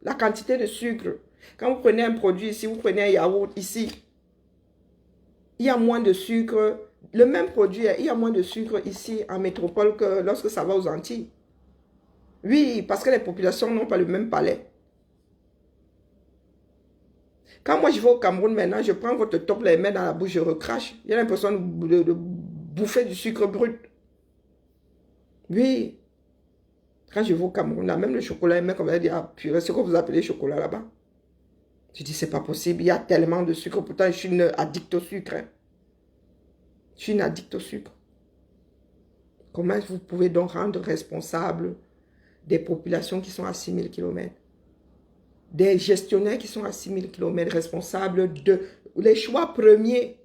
la quantité de sucre. Quand vous prenez un produit ici, vous prenez un yaourt ici, il y a moins de sucre. Le même produit, il y a moins de sucre ici en métropole que lorsque ça va aux Antilles. Oui, parce que les populations n'ont pas le même palais. Quand moi je vais au Cameroun maintenant, je prends votre top, les mets dans la bouche, je recrache. J'ai l'impression de bouffer du sucre brut. Oui. Quand je vais au Cameroun, là, même le chocolat, même comme elle dit, ah, purée, c'est ce que vous appelez chocolat là-bas. Je dis, c'est pas possible, il y a tellement de sucre. Pourtant, je suis une addict au sucre. Hein. Je suis une addict au sucre. Comment vous pouvez donc rendre responsable des populations qui sont à 6000 km? Des gestionnaires qui sont à 6000 km responsables de les choix premiers.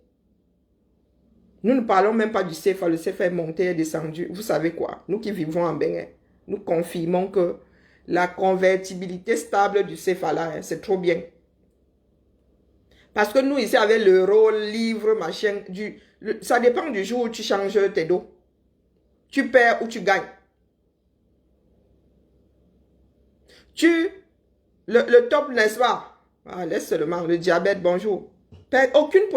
Nous ne parlons même pas du CFA. Le CFA est monté et descendu. Vous savez quoi? Nous qui vivons en Bénin, nous confirmons que la convertibilité stable du CFA là, hein, c'est trop bien. Parce que nous ici avec l'euro, livre, machin, ça dépend du jour où tu changes tes dos. Tu perds ou tu gagnes. Le top, n'est-ce pas? Ah, laisse seulement le diabète, bonjour. Aucune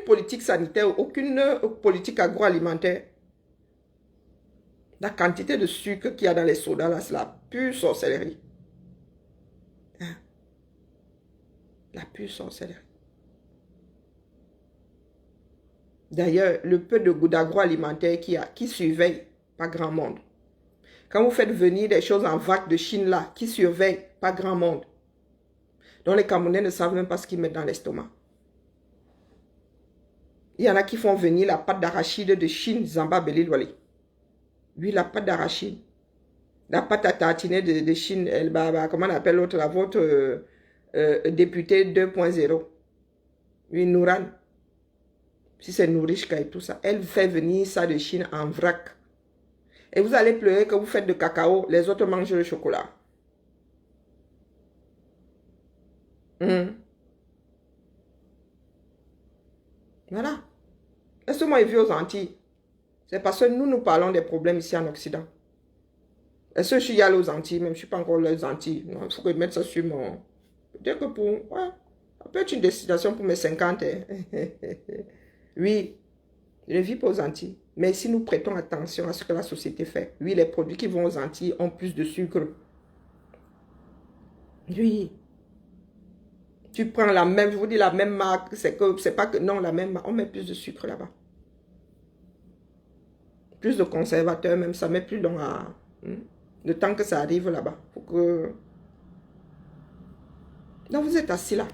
politique sanitaire, aucune politique agroalimentaire. La quantité de sucre qu'il y a dans les sodas, là, c'est la pure sorcellerie. Hein? La pure sorcellerie. D'ailleurs, le peu de goût d'agroalimentaire qu'il y a, qui surveille, pas grand monde. Quand vous faites venir des choses en vrac de Chine là, qui surveillent, pas grand monde. Donc les Camerounais ne savent même pas ce qu'ils mettent dans l'estomac. Il y en a qui font venir la pâte d'arachide de Chine, Zamba Belilwali. Oui, la pâte d'arachide. La pâte à tartiner de Chine, comment on appelle l'autre, la votre député 2.0. Oui, Nouran. Si c'est Nourishka et tout ça, elle fait venir ça de Chine en vrac. Et vous allez pleurer que vous faites de cacao, les autres mangent le chocolat. Voilà. Est-ce que moi, je vis aux Antilles? C'est parce que nous parlons des problèmes ici en Occident. Est-ce que je suis allé aux Antilles? Même je ne suis pas encore allé aux Antilles. Il faut que je mette ça sur mon... Peut-être que pour... Ouais, ça peut être une destination pour mes 50. Hein. Oui, je ne vis pas aux Antilles. Mais si nous prêtons attention à ce que la société fait, oui, les produits qui vont aux Antilles ont plus de sucre. Oui. Tu prends la même, je vous dis la même marque, c'est pas que, non, la même marque, on met plus de sucre là-bas. Plus de conservateurs, même, ça met plus long à... le temps que ça arrive là-bas. Faut que... Donc vous êtes assis là.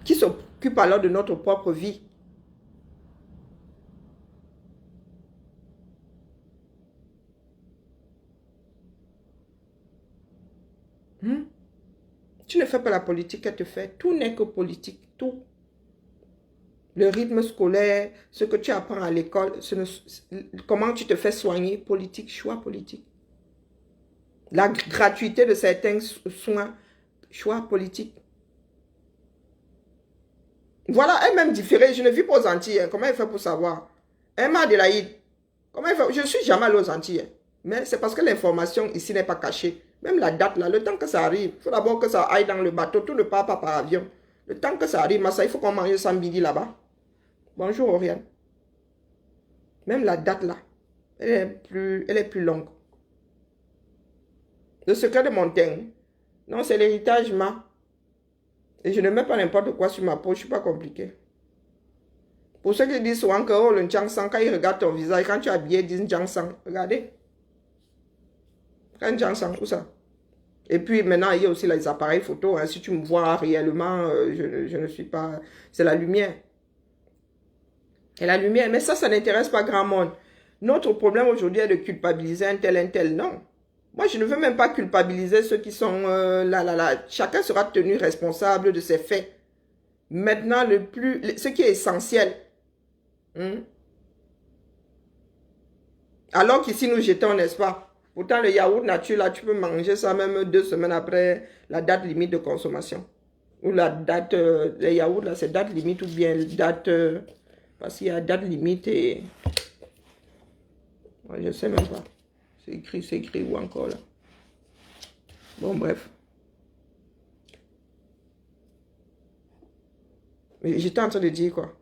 Qui s'occupe alors de notre propre vie? Tu ne fais pas la politique qu'elle te fait. Tout n'est que politique. Tout. Le rythme scolaire, ce que tu apprends à l'école, comment tu te fais soigner, politique, choix politique. La gratuité de certains soins, choix politique. Voilà, elle-même différée. Je ne vis pas aux Antilles. Hein. Comment elle fait pour savoir? Elle m'a Adélaïde. Comment elle fait? Je ne suis jamais allée aux Antilles. Hein. Mais c'est parce que l'information ici n'est pas cachée. Même la date là, le temps que ça arrive, il faut d'abord que ça aille dans le bateau. Tout ne part pas par avion. Le temps que ça arrive, il faut qu'on mange ça midi là-bas. Bonjour Oriane. Même la date là, elle est plus longue. Le secret de Montaigne. Non, c'est l'héritage ma. Et je ne mets pas n'importe quoi sur ma peau, je ne suis pas compliqué. Pour ceux qui disent souvent que oh, le Njangsang, quand ils regardent ton visage, quand tu es habillé, ils disent Njangsang. Regardez. Quand Njangsang, où ça? Et puis maintenant, il y a aussi les appareils photo. Hein. Si tu me vois réellement, je ne suis pas... C'est la lumière. Et la lumière, mais ça n'intéresse pas grand monde. Notre problème aujourd'hui est de culpabiliser un tel, non. Moi, je ne veux même pas culpabiliser ceux qui sont là. Chacun sera tenu responsable de ses faits. Maintenant, ce qui est essentiel. Alors qu'ici, nous jetons, n'est-ce pas? Pourtant, le yaourt nature, là, tu peux manger ça même 2 semaines après la date limite de consommation. Ou la date, les yaourts, là, c'est date limite ou bien date... parce qu'il y a date limite et... Ouais, je ne sais même pas. C'est écrit où encore là? Bon, bref. Mais j'étais en train de dire quoi?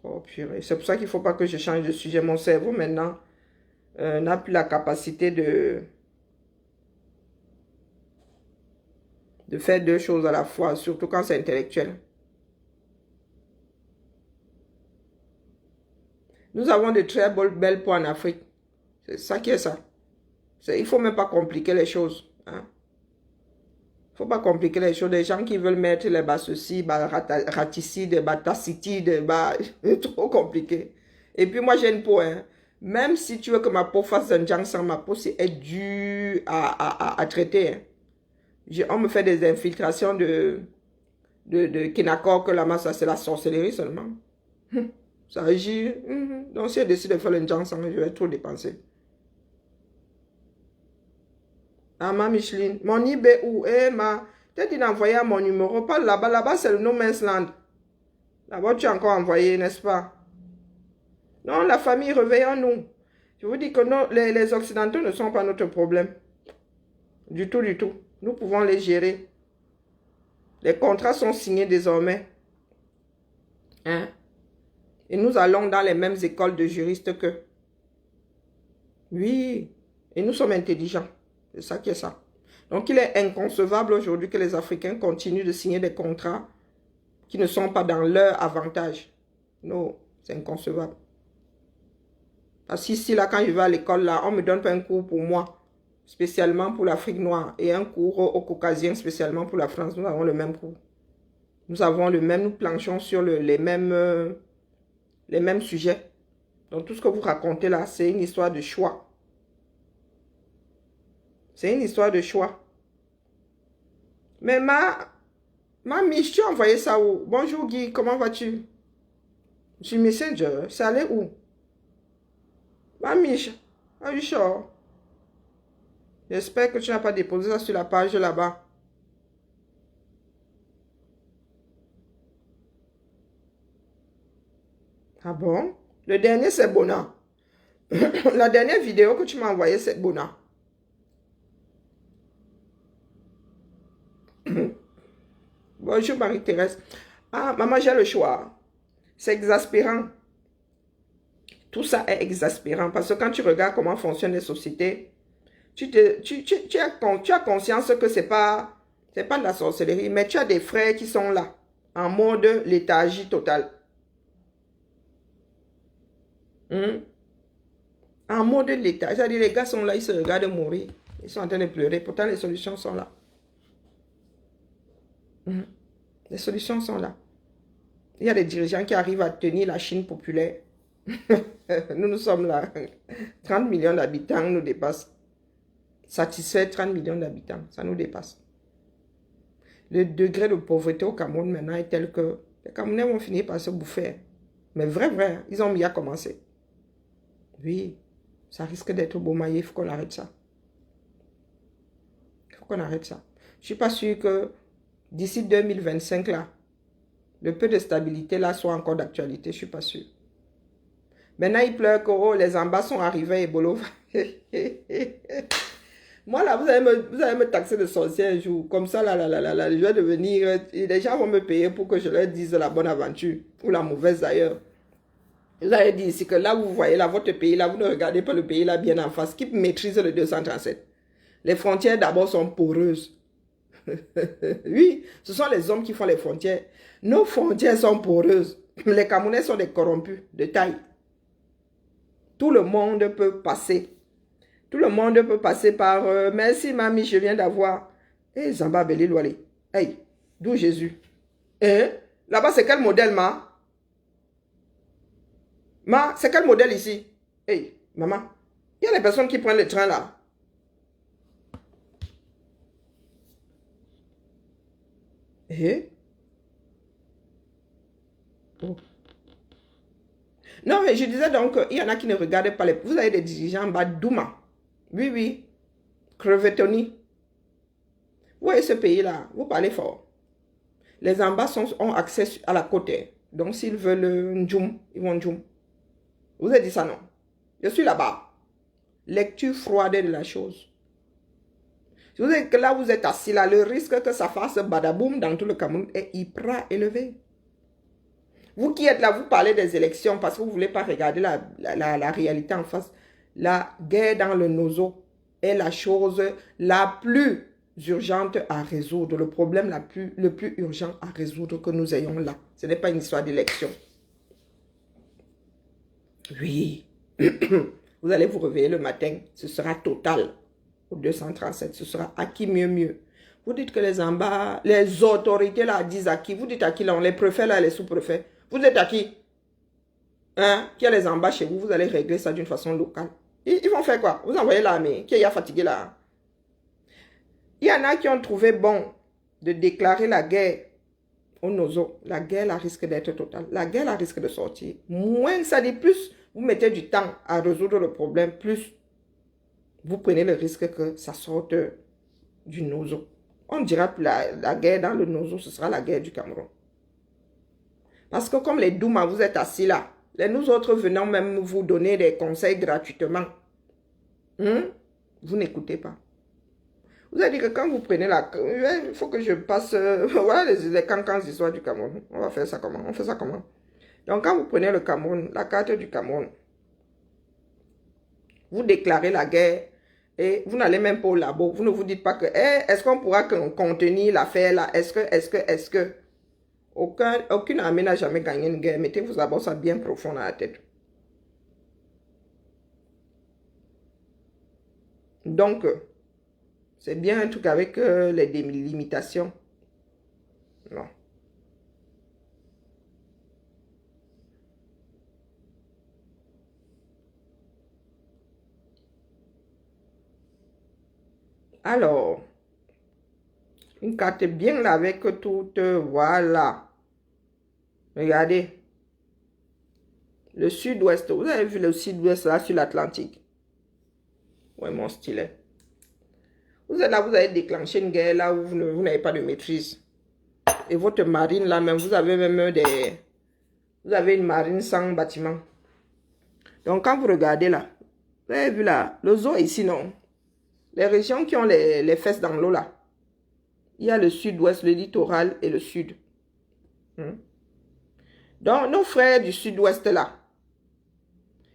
Oh purée. C'est pour ça qu'il ne faut pas que je change de sujet. Mon cerveau maintenant n'a plus la capacité de faire 2 choses à la fois, surtout quand c'est intellectuel. Nous avons de très belles peaux en Afrique. C'est ça qui est ça. Il ne faut même pas compliquer les choses. Hein. Il ne faut pas compliquer les choses. Les gens qui veulent mettre les bas ceci, bas raticide, bas tacitide, bas... C'est trop compliqué. Et puis moi, j'ai une peau. Hein. Même si tu veux que ma peau fasse un ginseng, ma peau est dure à traiter. Hein. On me fait des infiltrations de Kinacor, que la masse, c'est la sorcellerie seulement. Ça agit. Donc si je décide de faire le ginseng, je vais trop dépenser. Ah, ma Micheline, mon eBay où? Eh, ma, t'as dit d'envoyer mon numéro, pas là-bas. Là-bas, c'est le No Man's Land. Là-bas, tu as encore envoyé, n'est-ce pas? Non, la famille, réveillons-nous. Je vous dis que non, les Occidentaux ne sont pas notre problème. Du tout, du tout. Nous pouvons les gérer. Les contrats sont signés désormais. Hein? Et nous allons dans les mêmes écoles de juristes qu'eux. Oui. Et nous sommes intelligents. C'est ça qui est ça. Donc, il est inconcevable aujourd'hui que les Africains continuent de signer des contrats qui ne sont pas dans leur avantage. Non, c'est inconcevable. Parce qu'ici, là, quand je vais à l'école, là, on ne me donne pas un cours pour moi, spécialement pour l'Afrique noire, et un cours au Caucasien, spécialement pour la France. Nous avons le même cours. Nous avons le même, nous planchons sur les mêmes sujets. Donc, tout ce que vous racontez là, c'est une histoire de choix. C'est une histoire de choix. Mais ma Mich, tu as envoyé ça où? Bonjour Guy, comment vas-tu? Je suis Messenger. C'est allé où? Ma Mich, are you sure? J'espère que tu n'as pas déposé ça sur la page là-bas. Ah bon? Le dernier, c'est Bona. La dernière vidéo que tu m'as envoyée, c'est Bona. Bonjour Marie-Thérèse. Ah, maman, j'ai le choix. C'est exaspérant. Tout ça est exaspérant parce que quand tu regardes comment fonctionnent les sociétés, tu as conscience que c'est pas de la sorcellerie, mais tu as des frères qui sont là, en mode léthargie totale. En mode léthargie. C'est-à-dire les gars sont là, ils se regardent mourir. Ils sont en train de pleurer. Pourtant, les solutions sont là. Les solutions sont là. Il y a des dirigeants qui arrivent à tenir la Chine populaire. Nous sommes là. 30 millions d'habitants nous dépassent. Satisfait 30 millions d'habitants, ça nous dépasse. Le degré de pauvreté au Cameroun maintenant est tel que les Camerounais vont finir par se bouffer. Mais vrai, ils ont bien commencé. Oui, ça risque d'être beau maillé, il faut qu'on arrête ça. Il faut qu'on arrête ça. Je ne suis pas sûr que d'ici 2025, là, le peu de stabilité là soit encore d'actualité, je ne suis pas sûr. Maintenant, ils pleurent que oh, les ambas sont arrivés et bolo. Moi, là, vous allez me taxer de sorcier un jour. Comme ça, là, je vais devenir... Les gens vont me payer pour que je leur dise la bonne aventure. Ou la mauvaise, d'ailleurs. Vous allez dire ici que là, vous voyez, là, votre pays, là, vous ne regardez pas le pays, là, bien en face, qui maîtrise le 237. Les frontières, d'abord, sont poreuses. Oui, ce sont les hommes qui font les frontières. Nos frontières sont poreuses. Les Camerounais sont des corrompus de taille. Tout le monde peut passer. Tout le monde peut passer par merci mamie, je viens d'avoir. Eh, Zamba Beli Louali. Hey, d'où Jésus? Eh, là-bas, c'est quel modèle, ma? Ma, c'est quel modèle ici? Hey, maman, il y a des personnes qui prennent le train là. Eh? Oh. Non, mais je disais donc, il y en a qui ne regardent pas les... Vous avez des dirigeants en bas, Douma. Oui. Crevetoni. Vous voyez ce pays-là, vous parlez fort. Les ambas ont accès à la côte. Donc, s'ils veulent Ndjoum, ils vont Ndjoum. Vous avez dit ça, non? Je suis là-bas. Lecture froide de la chose. Si vous êtes que là, vous êtes assis là, le risque que ça fasse badaboum dans tout le Cameroun est hyper élevé. Vous qui êtes là, vous parlez des élections parce que vous ne voulez pas regarder la réalité en face. La guerre dans le Nozo est la chose la plus urgente à résoudre. Le problème le plus urgent à résoudre que nous ayons là. Ce n'est pas une histoire d'élection. Oui. Vous allez vous réveiller le matin, ce sera Total au 237, ce sera à qui mieux. Vous dites que les embats, les autorités là disent à qui? Vous dites à qui là? On les préfets là, les sous-préfets. Vous êtes à qui? Hein? Qui a les embats chez vous? Vous allez régler ça d'une façon locale. Ils vont faire quoi? Vous envoyez l'armée. Qui est fatigué là? Il y en a qui ont trouvé bon de déclarer la guerre au Nozo. La guerre là, risque d'être totale. La guerre là, risque de sortir. Moins ça dit, plus vous mettez du temps à résoudre le problème, plus vous prenez le risque que ça sorte du Nozo. On dira que la guerre dans le Nozo, ce sera la guerre du Cameroun. Parce que comme les Douma, vous êtes assis là, nous autres venons même vous donner des conseils gratuitement. Vous n'écoutez pas. Vous avez dit que quand vous prenez la... Il faut que je passe... voilà les cancans d'histoire du Cameroun. On va faire ça comment? On fait ça comment? Donc quand vous prenez le Cameroun, la carte du Cameroun, vous déclarez la guerre et vous n'allez même pas au labo. Vous ne vous dites pas que est-ce qu'on pourra contenir l'affaire là? Est-ce que... Aucune armée n'a jamais gagné une guerre. Mettez-vous d'abord ça bien profond dans la tête. Donc, c'est bien un truc avec les délimitations. Non. Alors, une carte bien là avec toute, voilà. Regardez. Le sud-ouest. Vous avez vu le sud-ouest là sur l'Atlantique? Ouais, mon stylet. Vous êtes là, vous avez déclenché une guerre là où vous n'avez pas de maîtrise. Et votre marine là même, vous avez même des... Vous avez une marine sans bâtiment. Donc quand vous regardez là, vous avez vu là, le zoo ici non. Les régions qui ont les fesses dans l'eau là. Il y a le sud-ouest, le littoral et le sud. Donc nos frères du sud-ouest là,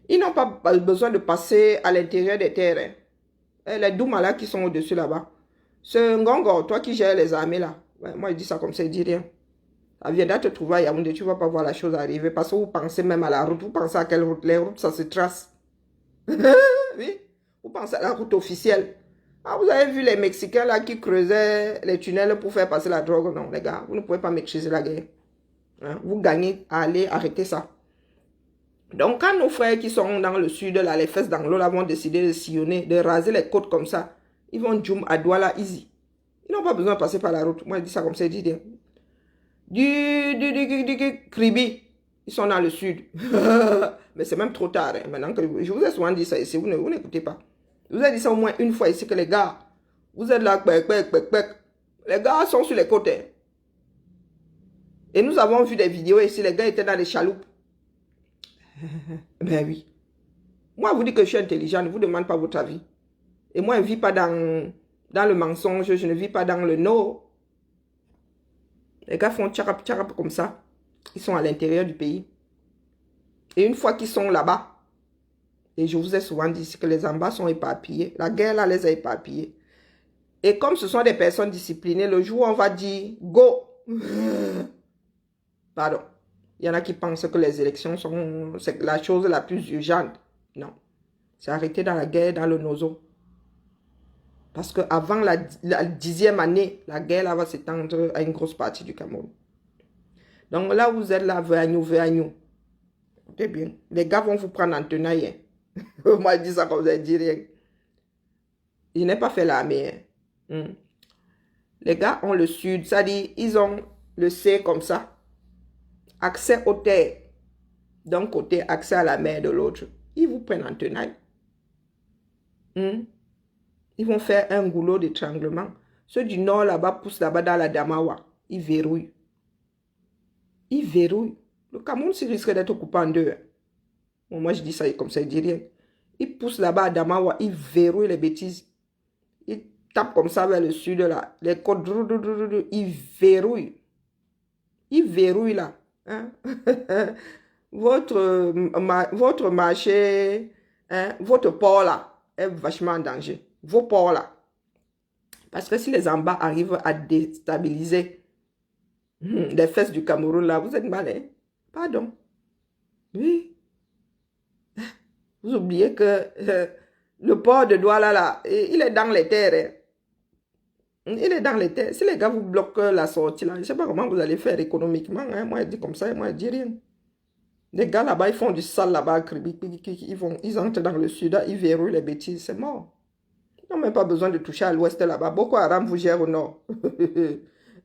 ils n'ont pas besoin de passer à l'intérieur des terres. Les Douma là qui sont au-dessus là-bas. Ce Ngongo, toi qui gères les armées là. Ouais, moi je dis ça comme ça, je dis rien. Ça viendra te trouver à Yaoundé, tu ne vas pas voir la chose arriver. Parce que vous pensez même à la route. Vous pensez à quelle route? Les routes, ça se trace. Oui. Vous pensez à la route officielle. Ah, vous avez vu les Mexicains là qui creusaient les tunnels pour faire passer la drogue? Non, les gars, vous ne pouvez pas maîtriser la guerre. Hein? Vous gagnez à aller arrêter ça. Donc, quand nos frères qui sont dans le sud, là, les fesses dans l'eau, là, vont décider de sillonner, de raser les côtes comme ça, ils vont djoum à Douala easy. Ils n'ont pas besoin de passer par la route. Moi, je dis ça comme ça, je dis rien. Du Kribi, ils sont dans le sud. Mais c'est même trop tard. Hein. Maintenant que je vous ai souvent dit ça ici, vous n'écoutez pas. Je vous ai dit ça au moins une fois ici que les gars, vous êtes là, les gars sont sur les côtés. Et nous avons vu des vidéos ici, les gars étaient dans les chaloupes. Ben oui. Moi, vous dites que je suis intelligent, ne vous demande pas votre avis. Et moi, je ne vis pas dans le mensonge, je ne vis pas dans le no. Les gars font tcharap tcharap comme ça. Ils sont à l'intérieur du pays. Et une fois qu'ils sont là-bas, et je vous ai souvent dit que les embats sont éparpillés. La guerre là les a éparpillés. Et comme ce sont des personnes disciplinées, le jour où on va dire go, pardon, il y en a qui pensent que les élections sont la chose la plus urgente. Non. C'est arrêter dans la guerre, dans le Nozo. Parce qu'avant la 10e année, la guerre là va s'étendre à une grosse partie du Cameroun. Donc là, vous êtes là, veillez. Écoutez bien. Les gars vont vous prendre en tenaille. Moi, je dis ça comme ça, je dis rien. Je n'ai pas fait l'armée. Les gars ont le sud, c'est-à-dire, ils ont le C comme ça. Accès aux terres. D'un côté, accès à la mer de l'autre. Ils vous prennent en tenaille. Ils vont faire un goulot d'étranglement. Ceux du nord là-bas poussent là-bas dans la Damawa. Ils verrouillent. Le Cameroun risque d'être coupé en deux. Bon, moi je dis ça comme ça, je dis rien. Ils poussent là-bas à Damawa. Ils verrouillent les bêtises. Ils tapent comme ça vers le sud là. Les côtes, ils verrouillent. Ils verrouillent là. Hein? Votre marché, hein, votre port là est vachement en danger. Vos ports là. Parce que si les embats arrivent à déstabiliser les fesses du Cameroun là, vous êtes malin. Pardon. Oui. Vous oubliez que le port de Douala, là, il est dans les terres. Hein. Il est dans les terres. Si les gars vous bloquent la sortie, là, je ne sais pas comment vous allez faire économiquement. Hein. Moi, je dis comme ça, et moi, je dis rien. Les gars là-bas, ils font du sale là-bas. Ils entrent dans le sud, ils verrouillent les bêtises, c'est mort. Ils n'ont même pas besoin de toucher à l'ouest là-bas. Boko Haram vous gère au nord.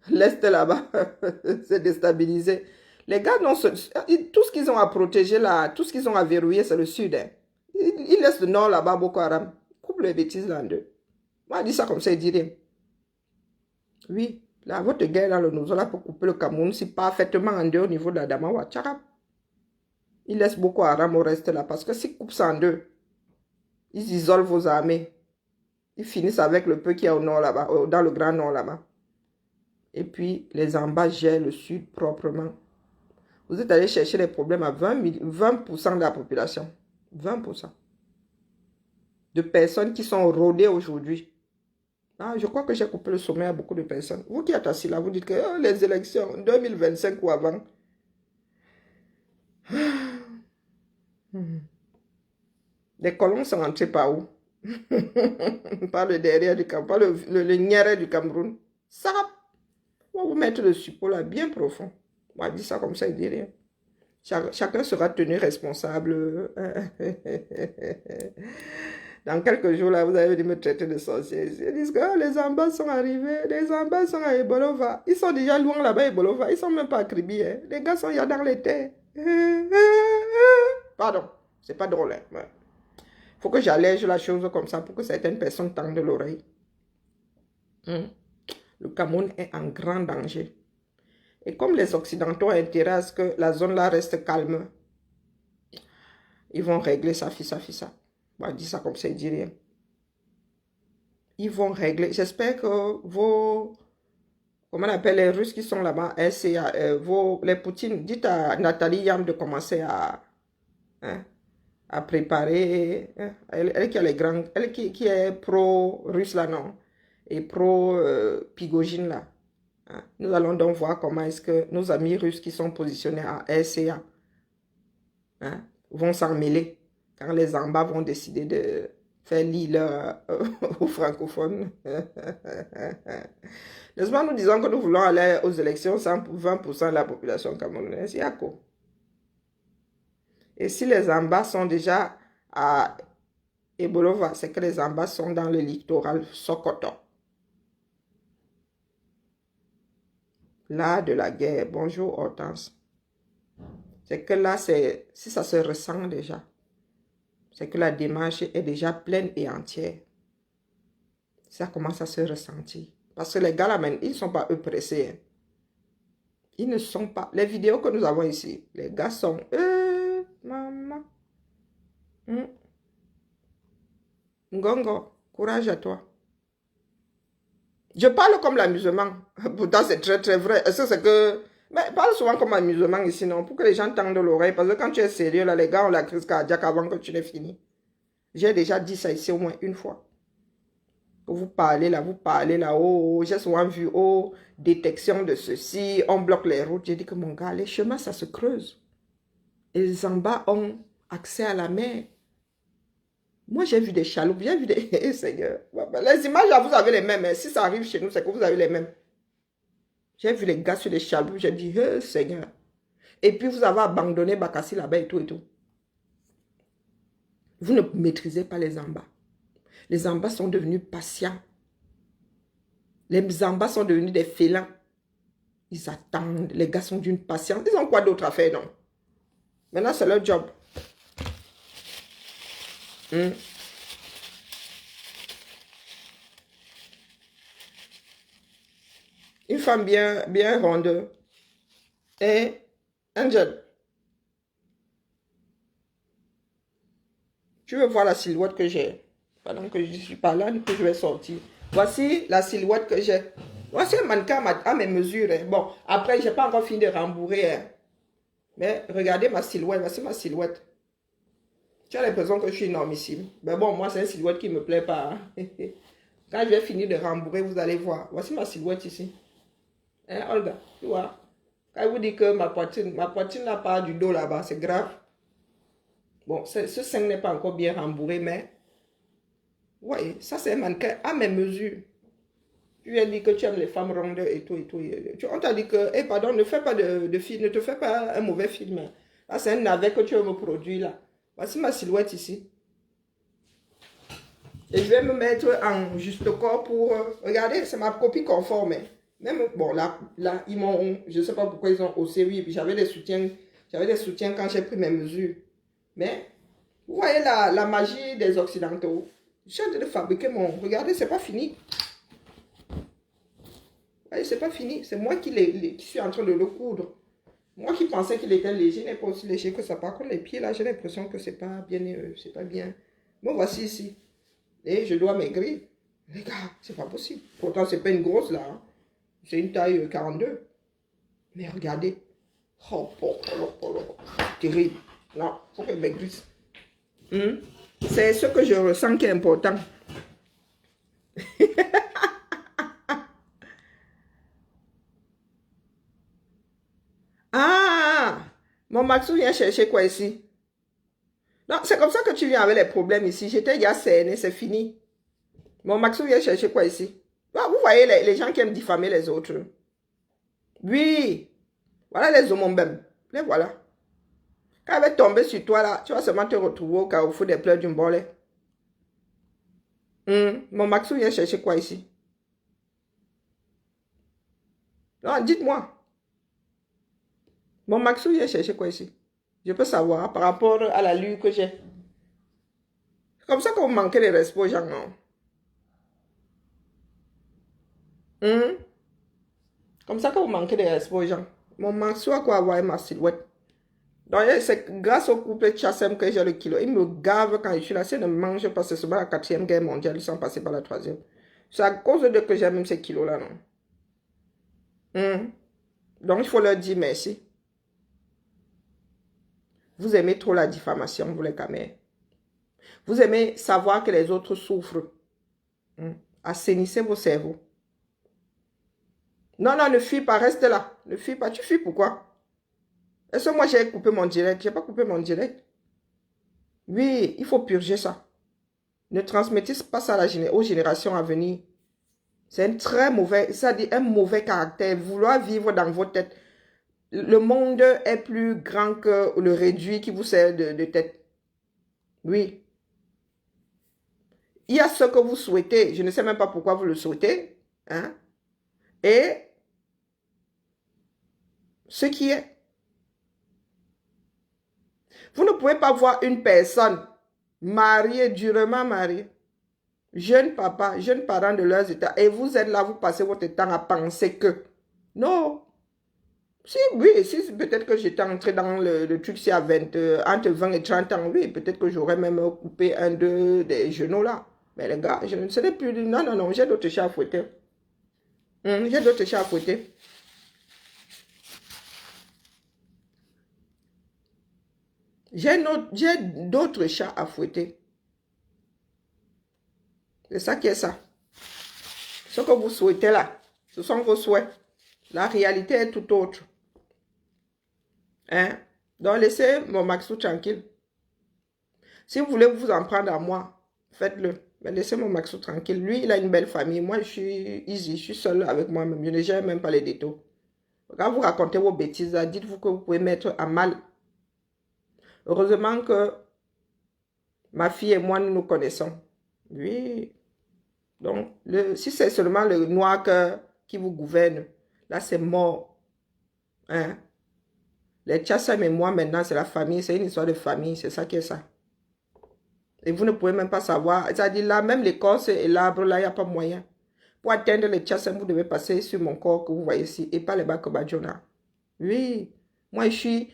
L'est là-bas, c'est déstabilisé. Les gars, tout ce qu'ils ont à protéger là, tout ce qu'ils ont à verrouiller, c'est le sud. Hein. Ils laissent le nord là-bas, Boko Haram. Coupe les bêtises là en deux. Moi, je dis ça comme ça, il dit rien. Oui, là, votre guerre là, le Nozola pour couper le Cameroun, c'est parfaitement en deux au niveau de la Damawa. Tcharap. Ils laissent Boko Haram au reste là, parce que s'ils coupent ça en deux, ils isolent vos armées. Ils finissent avec le peu qui est au nord là-bas, dans le grand nord là-bas. Et puis, les Amba gèrent le sud proprement. Vous êtes allé chercher les problèmes à 20% de la population. 20% de personnes qui sont rodées aujourd'hui. Ah, je crois que j'ai coupé le sommeil à beaucoup de personnes. Vous qui êtes assis là, vous dites que les élections 2025 ou avant. Les colons sont entrés par où? Par le derrière du Cameroun, par le niéré du Cameroun. Ça, on va vous mettre le suppôt là bien profond. On va dire ça comme ça, il dit rien. Chacun sera tenu responsable. Dans quelques jours, là, vous allez venir me traiter de sorcier. Ils disent que oh, les Ambas sont arrivés. Les Ambas sont à Ebolova. Ils sont déjà loin là-bas, Ebolova. Ils ne sont même pas à Kribi. Hein. Les gars sont là dans les terres. Pardon, c'est pas drôle. Il faut que j'allège la chose comme ça pour que certaines personnes tendent l'oreille. Le Cameroun est en grand danger. Et comme les Occidentaux ont intérêt à ce que la zone là reste calme, ils vont régler ça, fissa. On va dire ça comme ça, ils disent rien. Ils vont régler. J'espère que vos... Comment on appelle les Russes qui sont là-bas, les Poutines, dites à Nathalie Yam de commencer à préparer. Elle qui a les grands... Elle qui est pro-russe là, non? Et pro-Pigogine là. Nous allons donc voir comment est-ce que nos amis russes qui sont positionnés à RCA vont s'en mêler quand les Amba vont décider de faire l'île aux francophones. N'est-ce pas, nous disons que nous voulons aller aux élections sans 20% de la population camerounaise. Il y a quoi? Et si les Amba sont déjà à Ebolova, c'est que les Amba sont dans le littoral Sokoto. Là de la guerre. Bonjour Hortense. C'est que là, si ça se ressent déjà, c'est que la démarche est déjà pleine et entière. Ça commence à se ressentir. Parce que les gars là, ils ne sont pas eux pressés. Hein. Ils ne sont pas. Les vidéos que nous avons ici, les gars sont... maman. Ngongo, courage à toi. Je parle comme l'amusement. Pourtant, c'est très, très vrai. Est-ce que c'est que... Mais parle souvent comme amusement ici, non? Pour que les gens tendent l'oreille. Parce que quand tu es sérieux, là, les gars ont la crise cardiaque avant que tu n'aies fini. J'ai déjà dit ça ici au moins une fois. Vous parlez là, oh, j'ai souvent vu, oh, détection de ceci, on bloque les routes. J'ai dit que mon gars, les chemins, ça se creuse. Et les en bas ont accès à la mer. Moi, j'ai vu des chaloupes, j'ai vu des... Seigneur. Les images, là, vous avez les mêmes. Si ça arrive chez nous, c'est que vous avez les mêmes. J'ai vu les gars sur les chaloupes, j'ai dit, Seigneur. Et puis, vous avez abandonné Bakassi là-bas et tout et tout. Vous ne maîtrisez pas les Zambas. Les Zambas sont devenus patients. Les Zambas sont devenus des félins. Ils attendent. Les gars sont d'une patience. Ils ont quoi d'autre à faire, non? Maintenant, c'est leur job. Une femme bien ronde. Et Angel, tu veux voir la silhouette que j'ai? Pendant que je ne suis pas là, que je vais sortir. Voici la silhouette que j'ai. Voici un mannequin à mes mesures. Hein. Bon, après, je n'ai pas encore fini de rembourrer. Hein. Mais regardez ma silhouette. Voici ma silhouette. Tu as l'impression que je suis énormissime. Mais bon, moi, c'est une silhouette qui ne me plaît pas. Hein. Quand je vais finir de rembourrer, vous allez voir. Voici ma silhouette ici. Hein, Olga, tu vois. Quand je vous dis que ma poitrine n'a pas du dos là-bas, c'est grave. Bon, ce sein n'est pas encore bien rembourré, mais... Oui, ça c'est un mannequin à mes mesures. Tu lui as dit que tu aimes les femmes rondes et tout et tout. On t'a dit que, pardon, ne fais pas de film, ne te fais pas un mauvais film. Là, c'est un navet que tu veux me produire là. Voici ma silhouette ici. Et je vais me mettre en juste corps pour... regardez, c'est ma copie conforme. Même, bon, là, ils m'ont... Je ne sais pas pourquoi ils ont haussé, oui. Puis j'avais des soutiens quand j'ai pris mes mesures. Mais, vous voyez la magie des Occidentaux. Je suis en train de fabriquer mon... Regardez, c'est pas fini. C'est pas fini. C'est moi qui suis en train de le coudre. Moi qui pensais qu'il était léger, il n'est pas aussi léger que ça. Par contre, les pieds, là, j'ai l'impression que c'est pas bien. C'est pas bien. Bon, voici ici. Et je dois maigrir. Les gars, c'est pas possible. Pourtant, c'est pas une grosse, là. Hein. C'est une taille 42. Mais regardez. Oh, terrible. Non, faut que je maigrisse. C'est ce que je ressens qui est important. Ah, mon Maxou vient chercher quoi ici? Non, c'est comme ça que tu viens avec les problèmes ici. J'étais déjà cerné, c'est fini. Mon Maxou vient chercher quoi ici? Ah, vous voyez les gens qui aiment diffamer les autres. Oui. Voilà les homombèmes. Les voilà. Quand elle va tomber sur toi là, tu vas seulement te retrouver au carrefour des pleurs d'une bolée. Mon Maxou vient chercher quoi ici? Non, dites-moi. Mon Maxou vient chercher quoi ici? Je peux savoir par rapport à la lue que j'ai. C'est comme ça que vous manquez de respect aux gens, non? Comme ça que vous manquez de respect aux gens. Mon Maxou a quoi avoir ma silhouette. Donc, c'est grâce au couple de Chassem que j'ai le kilo. Il me gave quand je suis là. Si je ne mange pas, c'est souvent la 4e guerre mondiale. Ils sont passés par la 3e. C'est à cause de que j'ai même ces kilos-là, non? Donc, il faut leur dire merci. Vous aimez trop la diffamation, vous les camères. Vous aimez savoir que les autres souffrent. Assainissez vos cerveaux. Non, non, ne fuis pas, reste là. Ne fuis pas. Tu fuis pourquoi? Est-ce que moi j'ai coupé mon direct? Je n'ai pas coupé mon direct. Oui, il faut purger ça. Ne transmettez pas ça aux générations à venir. C'est un très mauvais, ça dit un mauvais caractère. Vouloir vivre dans vos têtes. Le monde est plus grand que le réduit qui vous sert de tête. Oui. Il y a ce que vous souhaitez. Je ne sais même pas pourquoi vous le souhaitez. Hein? Et ce qui est. Vous ne pouvez pas voir une personne mariée, durement mariée, jeune papa, jeune parent de leurs états, et vous êtes là, vous passez votre temps à penser que. Non. Si, oui, si peut-être que j'étais entré dans le truc, c'est entre 20 et 30 ans, oui, peut-être que j'aurais même coupé un, deux des genoux là. Mais les gars, je ne serais plus... Non, non, non, j'ai d'autres chats à fouetter. J'ai d'autres chats à fouetter. J'ai d'autres chats à fouetter. C'est ça qui est ça. Ce que vous souhaitez là, ce sont vos souhaits. La réalité est tout autre. Hein? Donc, laissez mon Maxou tranquille. Si vous voulez vous en prendre à moi, faites-le. Mais laissez mon Maxou tranquille. Lui, il a une belle famille. Moi, je suis easy. Je suis seul avec moi-même. Je ne gère même pas les détours. Quand vous racontez vos bêtises, dites-vous que vous pouvez mettre à mal. Heureusement que ma fille et moi, nous nous connaissons. Oui. Donc, si c'est seulement le noir qui vous gouverne, là, c'est mort. Hein? Les Tchassam et moi, maintenant, c'est la famille. C'est une histoire de famille. C'est ça qui est ça. Et vous ne pouvez même pas savoir. C'est-à-dire là, même l'écorce et l'arbre, là, il n'y a pas moyen. Pour atteindre les Tchassam, vous devez passer sur mon corps que vous voyez ici. Et pas les Bakobadjona. Oui. Moi, je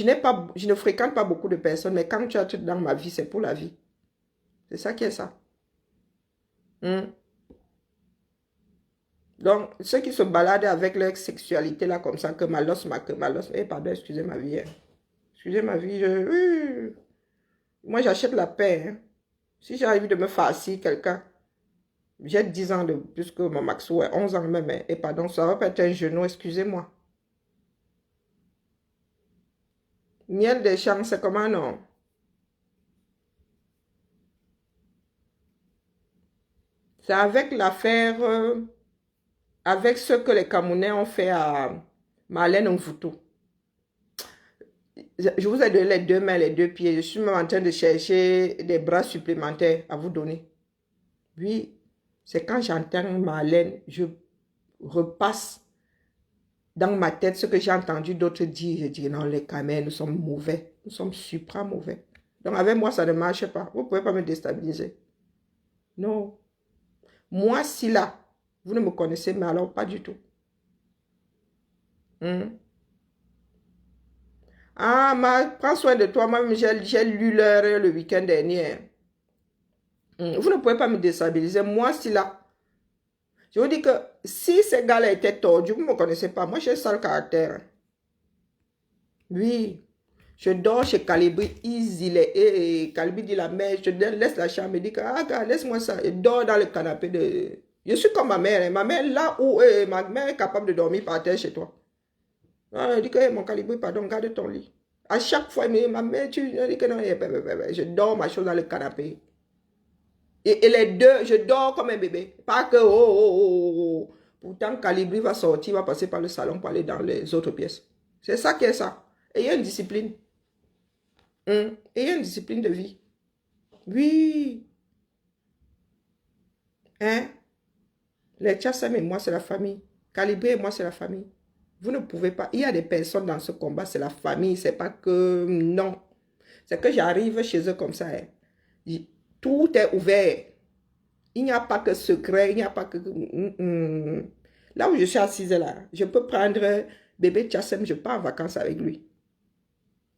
ne fréquente pas beaucoup de personnes. Mais quand tu es dans ma vie, c'est pour la vie. C'est ça qui est ça. Donc, ceux qui se baladent avec leur sexualité là comme ça, que malos, pardon, excusez ma vie. Hein. Excusez ma vie, moi j'achète la paix. Hein. Si j'ai envie de me farcir quelqu'un, j'ai 10 ans de plus que mon Maxou, 11 ans même, hein. Et pardon, ça va pas être un genou, excusez-moi. Miel des champs, c'est comment non? C'est avec l'affaire, avec ce que les Camerounais ont fait à Marlène Mvuto. Je vous ai donné les 2 mains, les 2 pieds. Je suis même en train de chercher des bras supplémentaires à vous donner. Oui, c'est quand j'entends Marlène, je repasse dans ma tête ce que j'ai entendu d'autres dire. Je dis non, les Camerounais, nous sommes mauvais. Nous sommes super mauvais. Donc avec moi, ça ne marche pas. Vous ne pouvez pas me déstabiliser. Non. Moi, si là, vous ne me connaissez, mais alors pas du tout. Ah, prends soin de toi. Moi, j'ai lu l'heure le week-end dernier. Vous ne pouvez pas me déstabiliser. Moi, si là, je vous dis que si ces gars-là étaient tordus, vous ne me connaissez pas. Moi, j'ai ça le caractère. Oui. Je dors chez Calibri, et Calibri dit la mère, je laisse la chambre, il dit que, ah, laisse-moi ça. Je dors dans le canapé de... Je suis comme ma mère. Ma mère, là où ma mère est capable de dormir par terre chez toi. Ah, il dit que, mon Calibri, pardon, garde ton lit. À chaque fois, il me dit, ma mère, tu dis que non, je dors ma chose dans le canapé. Et les deux, je dors comme un bébé. Pas que, oh. Pourtant, Calibri va sortir, va passer par le salon pour aller dans les autres pièces. C'est ça qui est ça. Et il y a une discipline. Et il y a une discipline de vie. Oui. Hein? Les Tchassem et moi, c'est la famille. Calibri et moi, c'est la famille. Vous ne pouvez pas. Il y a des personnes dans ce combat, c'est la famille. C'est pas que... Non. C'est que j'arrive chez eux comme ça. Hein. Tout est ouvert. Il n'y a pas que secret. Il n'y a pas que... Là où je suis assise là, je peux prendre bébé Tchassem, je pars en vacances avec lui.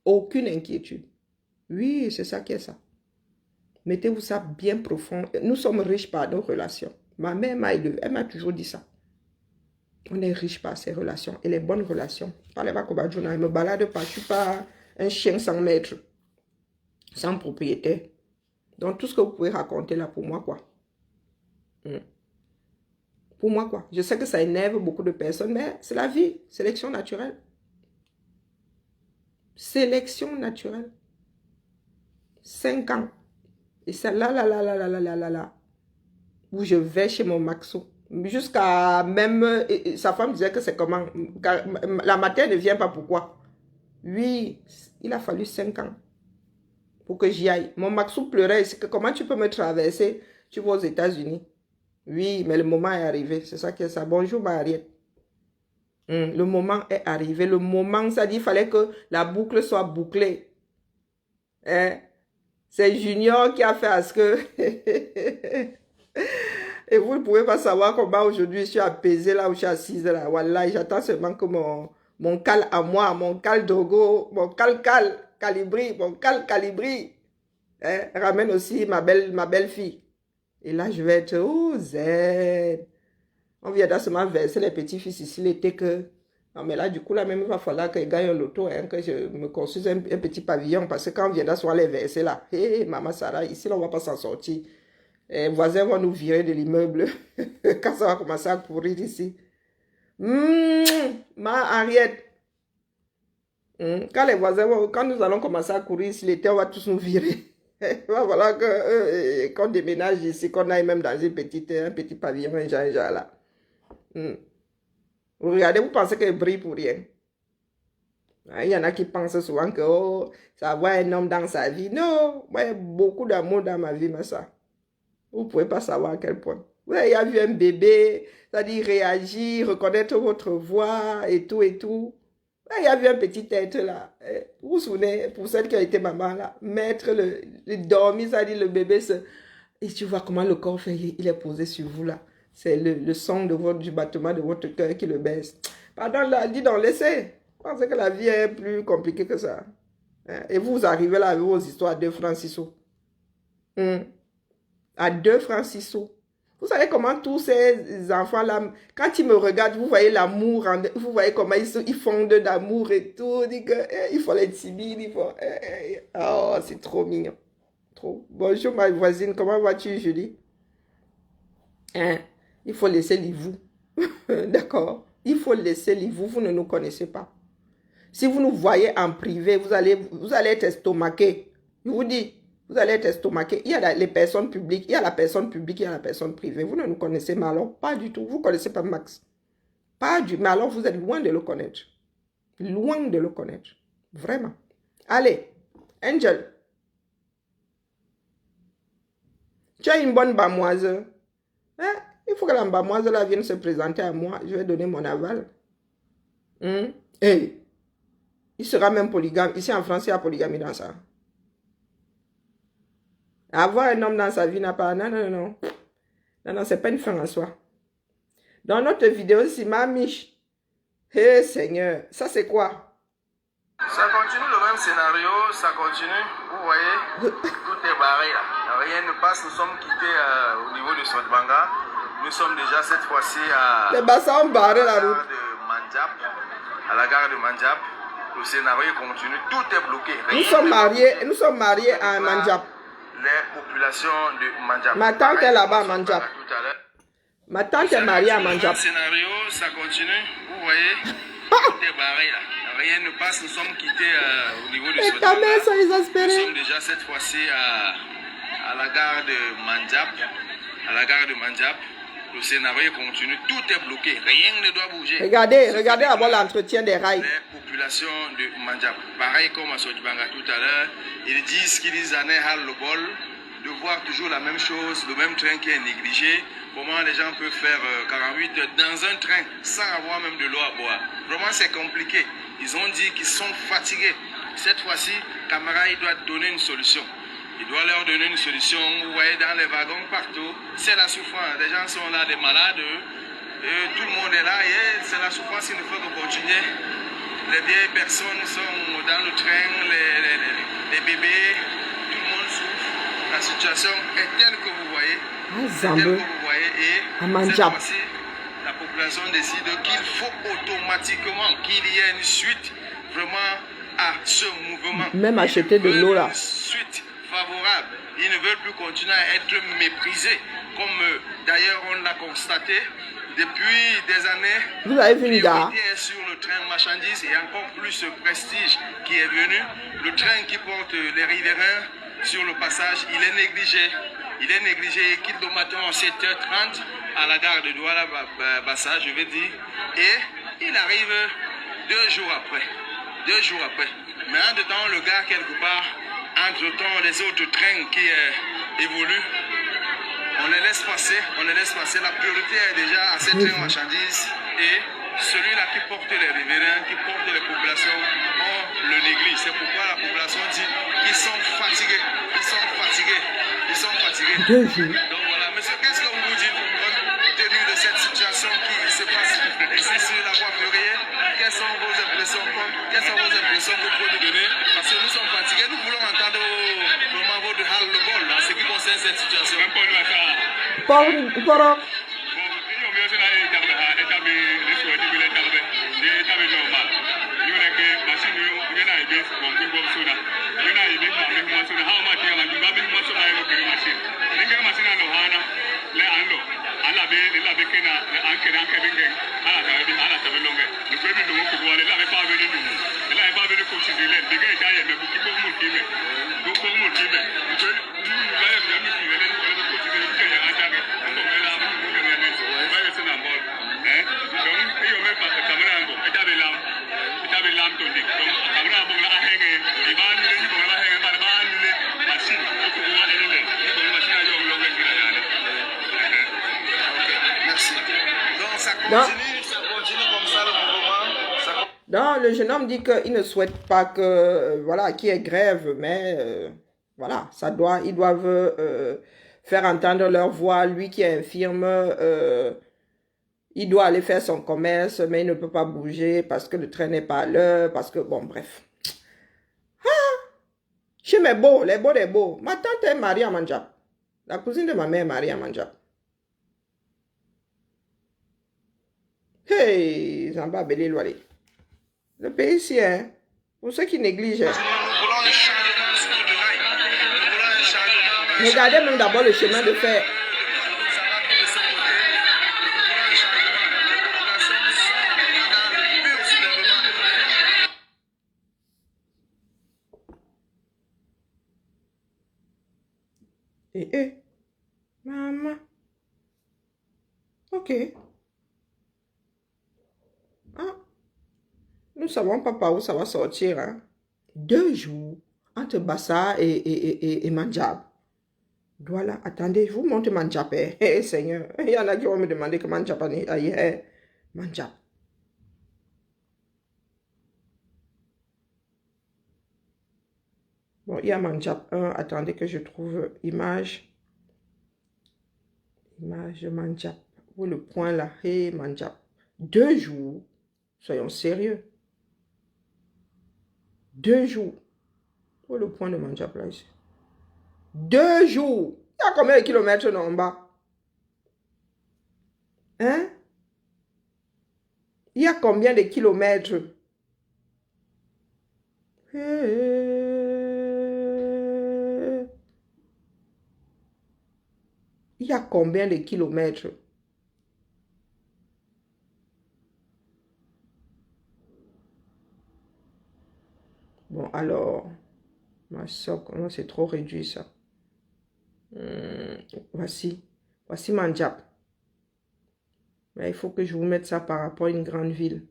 Aucune inquiétude. Oui, c'est ça qui est ça. Mettez-vous ça bien profond. Nous sommes riches par nos relations. Ma mère m'a élevé, elle m'a toujours dit ça. On est riche par ces relations et les bonnes relations. Parlez pas comme je ne me balade pas. Je ne suis pas un chien sans maître, sans propriétaire. Donc tout ce que vous pouvez raconter là pour moi, quoi. Pour moi, quoi. Je sais que ça énerve beaucoup de personnes, mais c'est la vie. Sélection naturelle. Sélection naturelle. 5 ans. Et c'est là, où je vais chez mon Maxo. Jusqu'à même, sa femme disait que c'est comment, la matin ne vient pas, pourquoi? Oui, il a fallu 5 ans pour que j'y aille. Mon Maxo pleurait, c'est que comment tu peux me traverser, tu vas aux États-Unis. Oui, mais le moment est arrivé, c'est ça qui est ça. Bonjour Mariette. Le moment est arrivé, le moment, ça dit, il fallait que la boucle soit bouclée. Hein? C'est Junior qui a fait à ce que... Et vous ne pouvez pas savoir comment aujourd'hui je suis apaisée là où je suis assise là. Voilà, j'attends seulement que mon cal à moi, mon cal Dogo, mon cal Calibri, mon cal Calibri, hein, ramène aussi ma belle fille. Et là, je vais être, oh, zen. On viendra seulement verser les petits-fils ici l'été que... Non, mais là, du coup, là, même, il va falloir que je gagne un loto, hein, que je me construise un petit pavillon, parce que quand on viendra soit les verser là, hé, maman Sarah, ici, là, on ne va pas s'en sortir. Les voisins vont nous virer de l'immeuble quand ça va commencer à courir ici. Ma Henriette. Quand les voisins vont, quand nous allons commencer à courir ici, l'été, on va tous nous virer. Il va falloir qu'on déménage ici, qu'on aille même dans un petit pavillon, un genre là. Vous regardez, vous pensez que je brille pour rien. Il y en a qui pensent souvent que oh, ça va avoir un homme dans sa vie. Non, moi, il y a beaucoup d'amour dans ma vie, mais ça. Vous ne pouvez pas savoir à quel point. Vous avez vu un bébé, c'est-à-dire réagir, reconnaître votre voix et tout et tout. Il y a vu un petit être là. Vous vous souvenez, pour celle qui a été maman là, mettre le dormir, c'est-à-dire le bébé se... Et tu vois comment le corps fait, il est posé sur vous là. C'est le son du battement de votre cœur qui le baisse. Pardon, là, dis donc, laissez. Pensez que la vie est plus compliquée que ça. Et vous arrivez là avec vos histoires à 2 francs 6 sous. À 2 francs 6 sous. Vous savez comment tous ces enfants-là, quand ils me regardent, vous voyez l'amour, vous voyez comment ils fondent d'amour et tout. Il faut les timides, oh, c'est trop mignon. Trop. Bonjour ma voisine, comment vas-tu, Julie? Il faut laisser l'ivou. D'accord? Il faut laisser l'ivou, vous ne nous connaissez pas. Si vous nous voyez en privé, vous allez être estomaqué. Je vous dis. Vous allez être estomaqué. Il y a les personnes publiques, il y a la personne publique, il y a la personne privée. Vous ne nous connaissez, mais alors pas du tout. Vous ne connaissez pas Max. Pas du tout. Mais alors vous êtes loin de le connaître. Loin de le connaître. Vraiment. Allez, Angel. Tu as une bonne bamoise. Hein? Il faut que la bamoise là vienne se présenter à moi. Je vais donner mon aval. Hey. Il sera même polygame. Ici en France, il y a polygamie dans ça. Avoir un homme dans sa vie n'a pas... Non, non, non. Non, non, c'est pas une fin en soi. Dans notre vidéo, si ma miche. Hé, Seigneur. Ça, c'est quoi? Ça continue le même scénario, ça continue. Vous voyez, tout est barré là. Rien ne passe. Nous sommes quittés au niveau de Sotbanga. Nous sommes déjà cette fois-ci à... Les bassins ont barré la route. À la gare de Mandjap. Le scénario continue. Tout est bloqué. Nous sommes mariés à Mandjap. Les populations de Mandjap. Ma tante est là-bas à Mandjap. Ma tante est mariée à Mandjap. Scénario, ça continue. Vous voyez, tout est barré là. Rien ne passe. Nous sommes quittés au niveau de Sotbanga. Nous sommes déjà cette fois-ci à la gare de Mandjap. À la gare de Mandjap. Le scénario continue, tout est bloqué, rien ne doit bouger. Regardez d'abord l'entretien des rails. Les populations de Mandjap, pareil comme à Sotbanga tout à l'heure, ils disent qu'ils en aient le bol de voir toujours la même chose, le même train qui est négligé. Comment les gens peuvent faire 48 heures dans un train sans avoir même de l'eau à boire. Vraiment c'est compliqué. Ils ont dit qu'ils sont fatigués. Cette fois-ci, Camara, il doit donner une solution. Il doit leur donner une solution. Vous voyez dans les wagons partout, c'est la souffrance. Les gens sont là, des malades. Tout le monde est là et c'est la souffrance qu'il ne faut que continuer. Les vieilles personnes sont dans le train, les bébés, tout le monde souffre. La situation est telle que vous voyez. Et cette fois-ci, la population décide qu'il faut automatiquement qu'il y ait une suite vraiment à ce mouvement. Même acheter de l'eau là. Favorable. Ils ne veulent plus continuer à être méprisés, comme d'ailleurs on l'a constaté depuis des années. Vous avez vu une gare sur le train marchandises et encore plus ce prestige qui est venu. Le train qui porte les riverains sur le passage, il est négligé. Il est négligé. Il quitte le matin à 7h30 à la gare de Douala Bassa, je vais dire. Et il arrive 2 jours après. 2 jours après. Mais en temps, le gars quelque part. Entre-temps, les autres trains qui évoluent, on les laisse passer, La priorité est déjà à ces trains marchandises et celui-là qui porte les riverains, qui porte les populations, on le néglige. C'est pourquoi la population dit qu'ils sont fatigués, Donc voilà, monsieur, qu'est-ce que vous dites compte tenu de cette situation qui se passe ici sur la voie ferrée? Quelles sont vos impressions que vous pouvez nous donner? Parce que nous sommes fatigués, nous voulons entendre vraiment votre ras-le-bol en ce qui concerne cette situation. Donc, le jeune homme dit qu'il ne souhaite pas que, voilà, qu'il y ait grève, mais voilà, ils doivent faire entendre leur voix. Lui qui est infirme, il doit aller faire son commerce, mais il ne peut pas bouger parce que le train n'est pas à l'heure, parce que, bon, bref. Chez mes beaux, les beaux. Ma tante est mariée à Mandjap. La cousine de ma mère est mariée à Mandjap. Hey, Zamba Belé Loalé. Le pays ici, hein, pour ceux qui négligent. Regardez même d'abord le chemin de fer. Maman. Ok. Ah. Nous ne savons pas par où ça va sortir. Hein. 2 jours entre Bassa et Manjab. Voilà, attendez, je vous montre Manjab. Seigneur, il y en a qui vont me demander que Manjab est Manjab. Bon, il y a Manjab 1. Attendez que je trouve image. Image de Manjab. Où le point là? Hey, Manjab. 2 jours. Soyons sérieux. 2 jours. Où le point de Manjab là ici? 2 jours. Il y a combien de kilomètres là en bas? Hein? Il y a combien de kilomètres? Il y a combien de kilomètres? Bon, alors, ma soeur, comment c'est trop réduit ça? Voici Manjab. Mais il faut que je vous mette ça par rapport à une grande ville.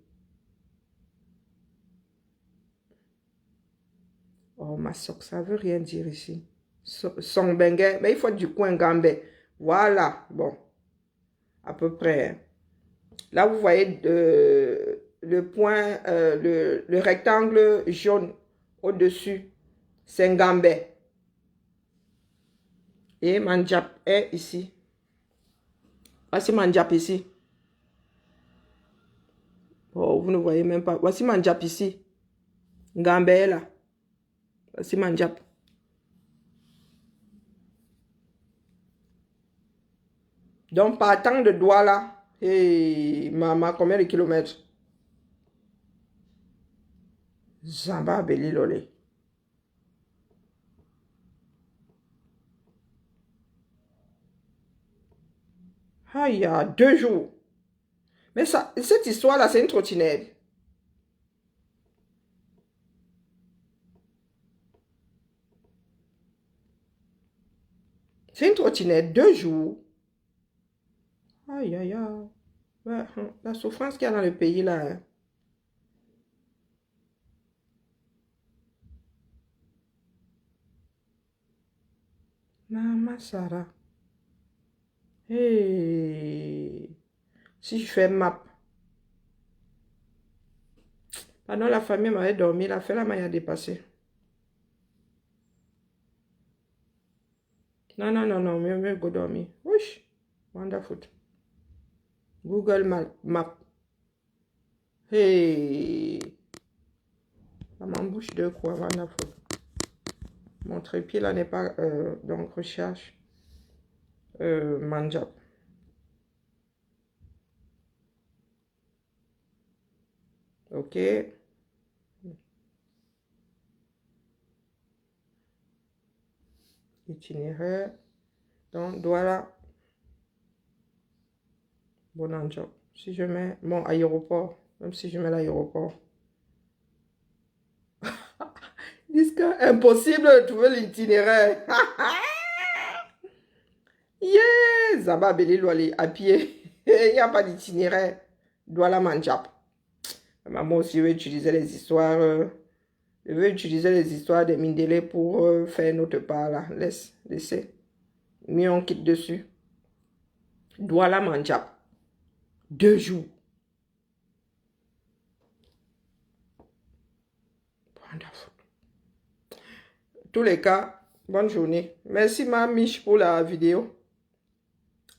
Oh, ma soeur, ça ne veut rien dire ici. Songbengue, mais il faut du coin Gambé. Voilà, bon, à peu près. Hein. Là, vous voyez le point, le rectangle jaune au-dessus. C'est Ngambé. Et Manjab est ici. Voici Manjab ici. Oh, vous ne voyez même pas. Voici Manjab ici. Ngambé est là. Voici Manjab. Donc, partant de Douala, hey, maman, combien de kilomètres? Zamba Belilolé. Ah, il y a 2 jours. Mais ça, cette histoire-là, c'est une trottinette. C'est une trottinette, 2 jours. Aïe, aïe, aïe. Ouais, la souffrance qu'il y a dans le pays, là. Hein. Maman Sarah. Hey. Si je fais map. Pendant la famille m'avait dormi, la fait la maille a dépassé. Non, non, non, non, mieux go dormir. Wesh. Wonderful. Google Map. Hey. Ça m'embouche de quoi, wonderful. Mon trépied là n'est pas, donc recherche Manjab. Ok. Itinéraire. Donc, voilà. Bonanjo. Si je mets mon aéroport, même si je mets l'aéroport. Ils disent que impossible de trouver l'itinéraire. Yeah! Zaba Belilwali, à pied. Il n'y a pas d'itinéraire. Douala Manjab. Maman aussi veut utiliser les histoires. Je veux utiliser les histoires de Mindele pour faire notre part là. Laissez. Mais on quitte dessus. Douala Manjab. 2 jours. Wonderful. Tous les cas, bonne journée. Merci ma Mich pour la vidéo.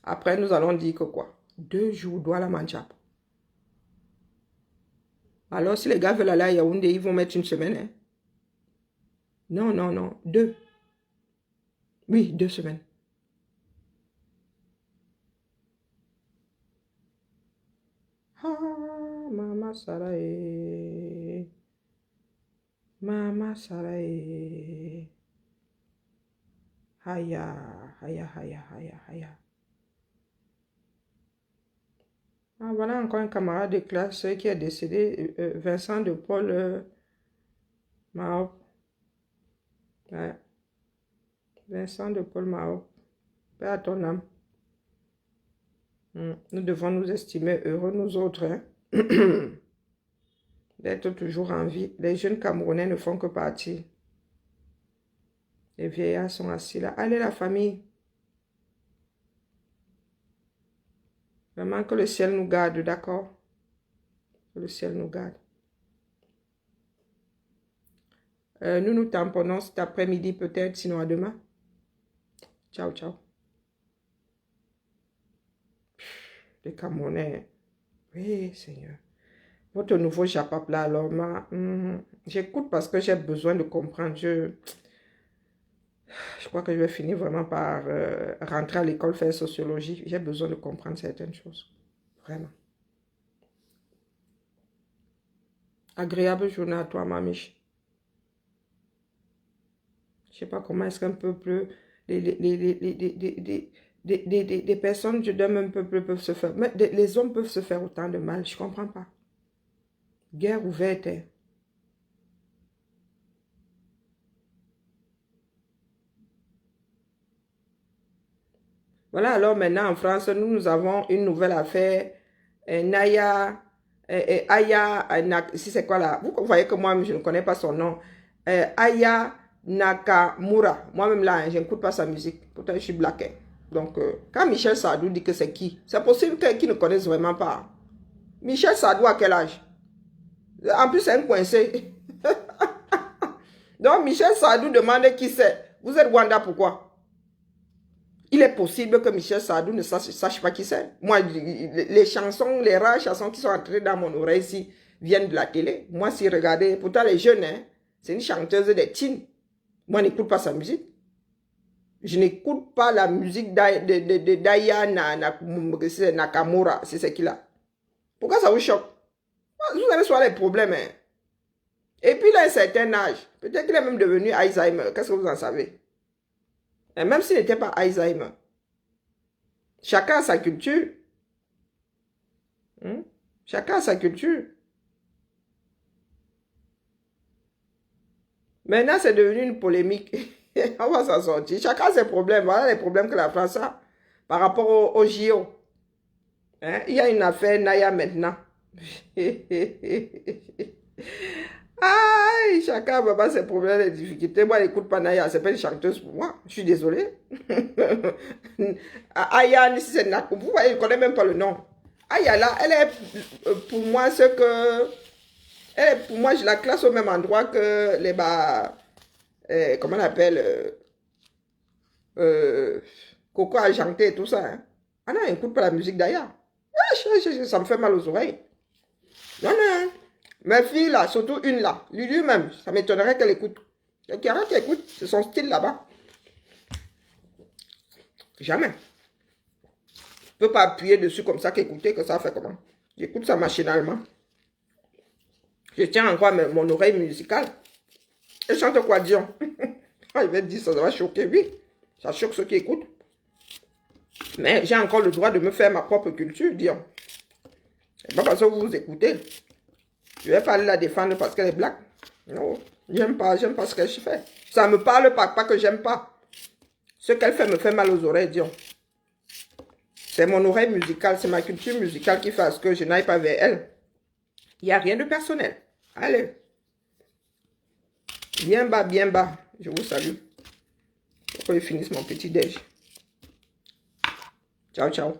Après, nous allons dire que quoi? 2 jours, Douala Manjab. Alors, si les gars veulent aller à Yaoundé, ils vont mettre 1 semaine. Hein? Non, non, non. 2. Oui, 2 semaines. Ah, Mama Sarae. Mama Sarae. Haya, haya, haya, haya, haya. Ah, voilà encore un camarade de classe qui est décédé, Vincent de Paul Mahop. Ouais. Vincent de Paul Mahop. Paix à ton âme. Nous devons nous estimer heureux, nous autres, hein? D'être toujours en vie. Les jeunes Camerounais ne font que partir. Les vieillards sont assis là. Allez, la famille. Vraiment que le ciel nous garde, d'accord? Que le ciel nous garde. Nous nous tamponnons cet après-midi peut-être, sinon à demain. Ciao, ciao. Les Camerounais. Oui, Seigneur. Votre nouveau Japap là, alors, j'écoute parce que j'ai besoin de comprendre. Je crois que je vais finir vraiment par rentrer à l'école faire sociologie. J'ai besoin de comprendre certaines choses. Vraiment. Agréable journée à toi, Mamiche. Je ne sais pas comment est-ce qu'un peuple, des personnes d'un même peuple peuvent se faire, mais les hommes peuvent se faire autant de mal. Je ne comprends pas. Guerre ouverte. Voilà, alors maintenant en France, nous avons une nouvelle affaire. Naya, Aya, si c'est quoi là? Vous voyez que moi, je ne connais pas son nom. Aya Nakamura. Moi-même là, je n'écoute pas sa musique. Pourtant, je suis black. Donc, quand Michel Sardou dit que c'est qui? C'est possible qu'ils ne connaissent vraiment pas. Michel Sardou à quel âge? En plus, c'est un coincé. Donc, Michel Sardou demande qui c'est. Vous êtes Rwanda, pourquoi? Il est possible que Michel Sardou ne sache pas qui c'est. Moi, les chansons, les rares chansons qui sont entrées dans mon oreille ici viennent de la télé. Moi, si regardez, pourtant les jeunes, hein, c'est une chanteuse des teens. Moi, je n'écoute pas sa musique. Je n'écoute pas la musique d'Aya Nakamura, c'est ce qu'il a. Pourquoi ça vous choque? Vous avez soit les problèmes. Hein. Et puis, il a un certain âge. Peut-être qu'il est même devenu Alzheimer. Qu'est-ce que vous en savez? Et même s'il n'était pas Alzheimer. Chacun a sa culture. Chacun a sa culture. Maintenant, c'est devenu une polémique. On va s'en sortir. Chacun a ses problèmes. Voilà les problèmes que la France a par rapport au JO. Hein? Il y a une affaire Naya maintenant. Aïe, chacun a ses problèmes et difficultés. Moi, n'écoute pas Naya, c'est pas une chanteuse pour moi. Je suis désolée. Aya, si c'est Nakou, vous voyez, je ne connais même pas le nom. Aya, là, elle est pour moi ce que... Elle est pour moi, je la classe au même endroit que les comment on appelle Coco Argenté et tout ça. Hein. Ah non, écoute pas la musique d'Aya. Ça me fait mal aux oreilles. Non, non. Mes filles là, surtout une là, Lulu même, ça m'étonnerait qu'elle écoute. Il y a rien qui écoute, c'est son style là-bas. Jamais. Je ne peux pas appuyer dessus comme ça qu'écouter, que ça fait comment. J'écoute ça machinalement. Je tiens encore mon oreille musicale. Elle chante quoi, Dion? Je vais te dire, ça va choquer, oui. Ça choque ceux qui écoutent. Mais j'ai encore le droit de me faire ma propre culture, Dion. C'est pas parce que vous écoutez. Je vais pas aller la défendre parce qu'elle est black. Non, j'aime pas ce qu'elle fait. Ça me parle pas que j'aime pas. Ce qu'elle fait me fait mal aux oreilles, Dion. C'est mon oreille musicale, c'est ma culture musicale qui fait à ce que je n'aille pas vers elle. Il n'y a rien de personnel. Allez. Bien bas, bien bas. Je vous salue. Pour que je finisse mon petit déj. Ciao, ciao.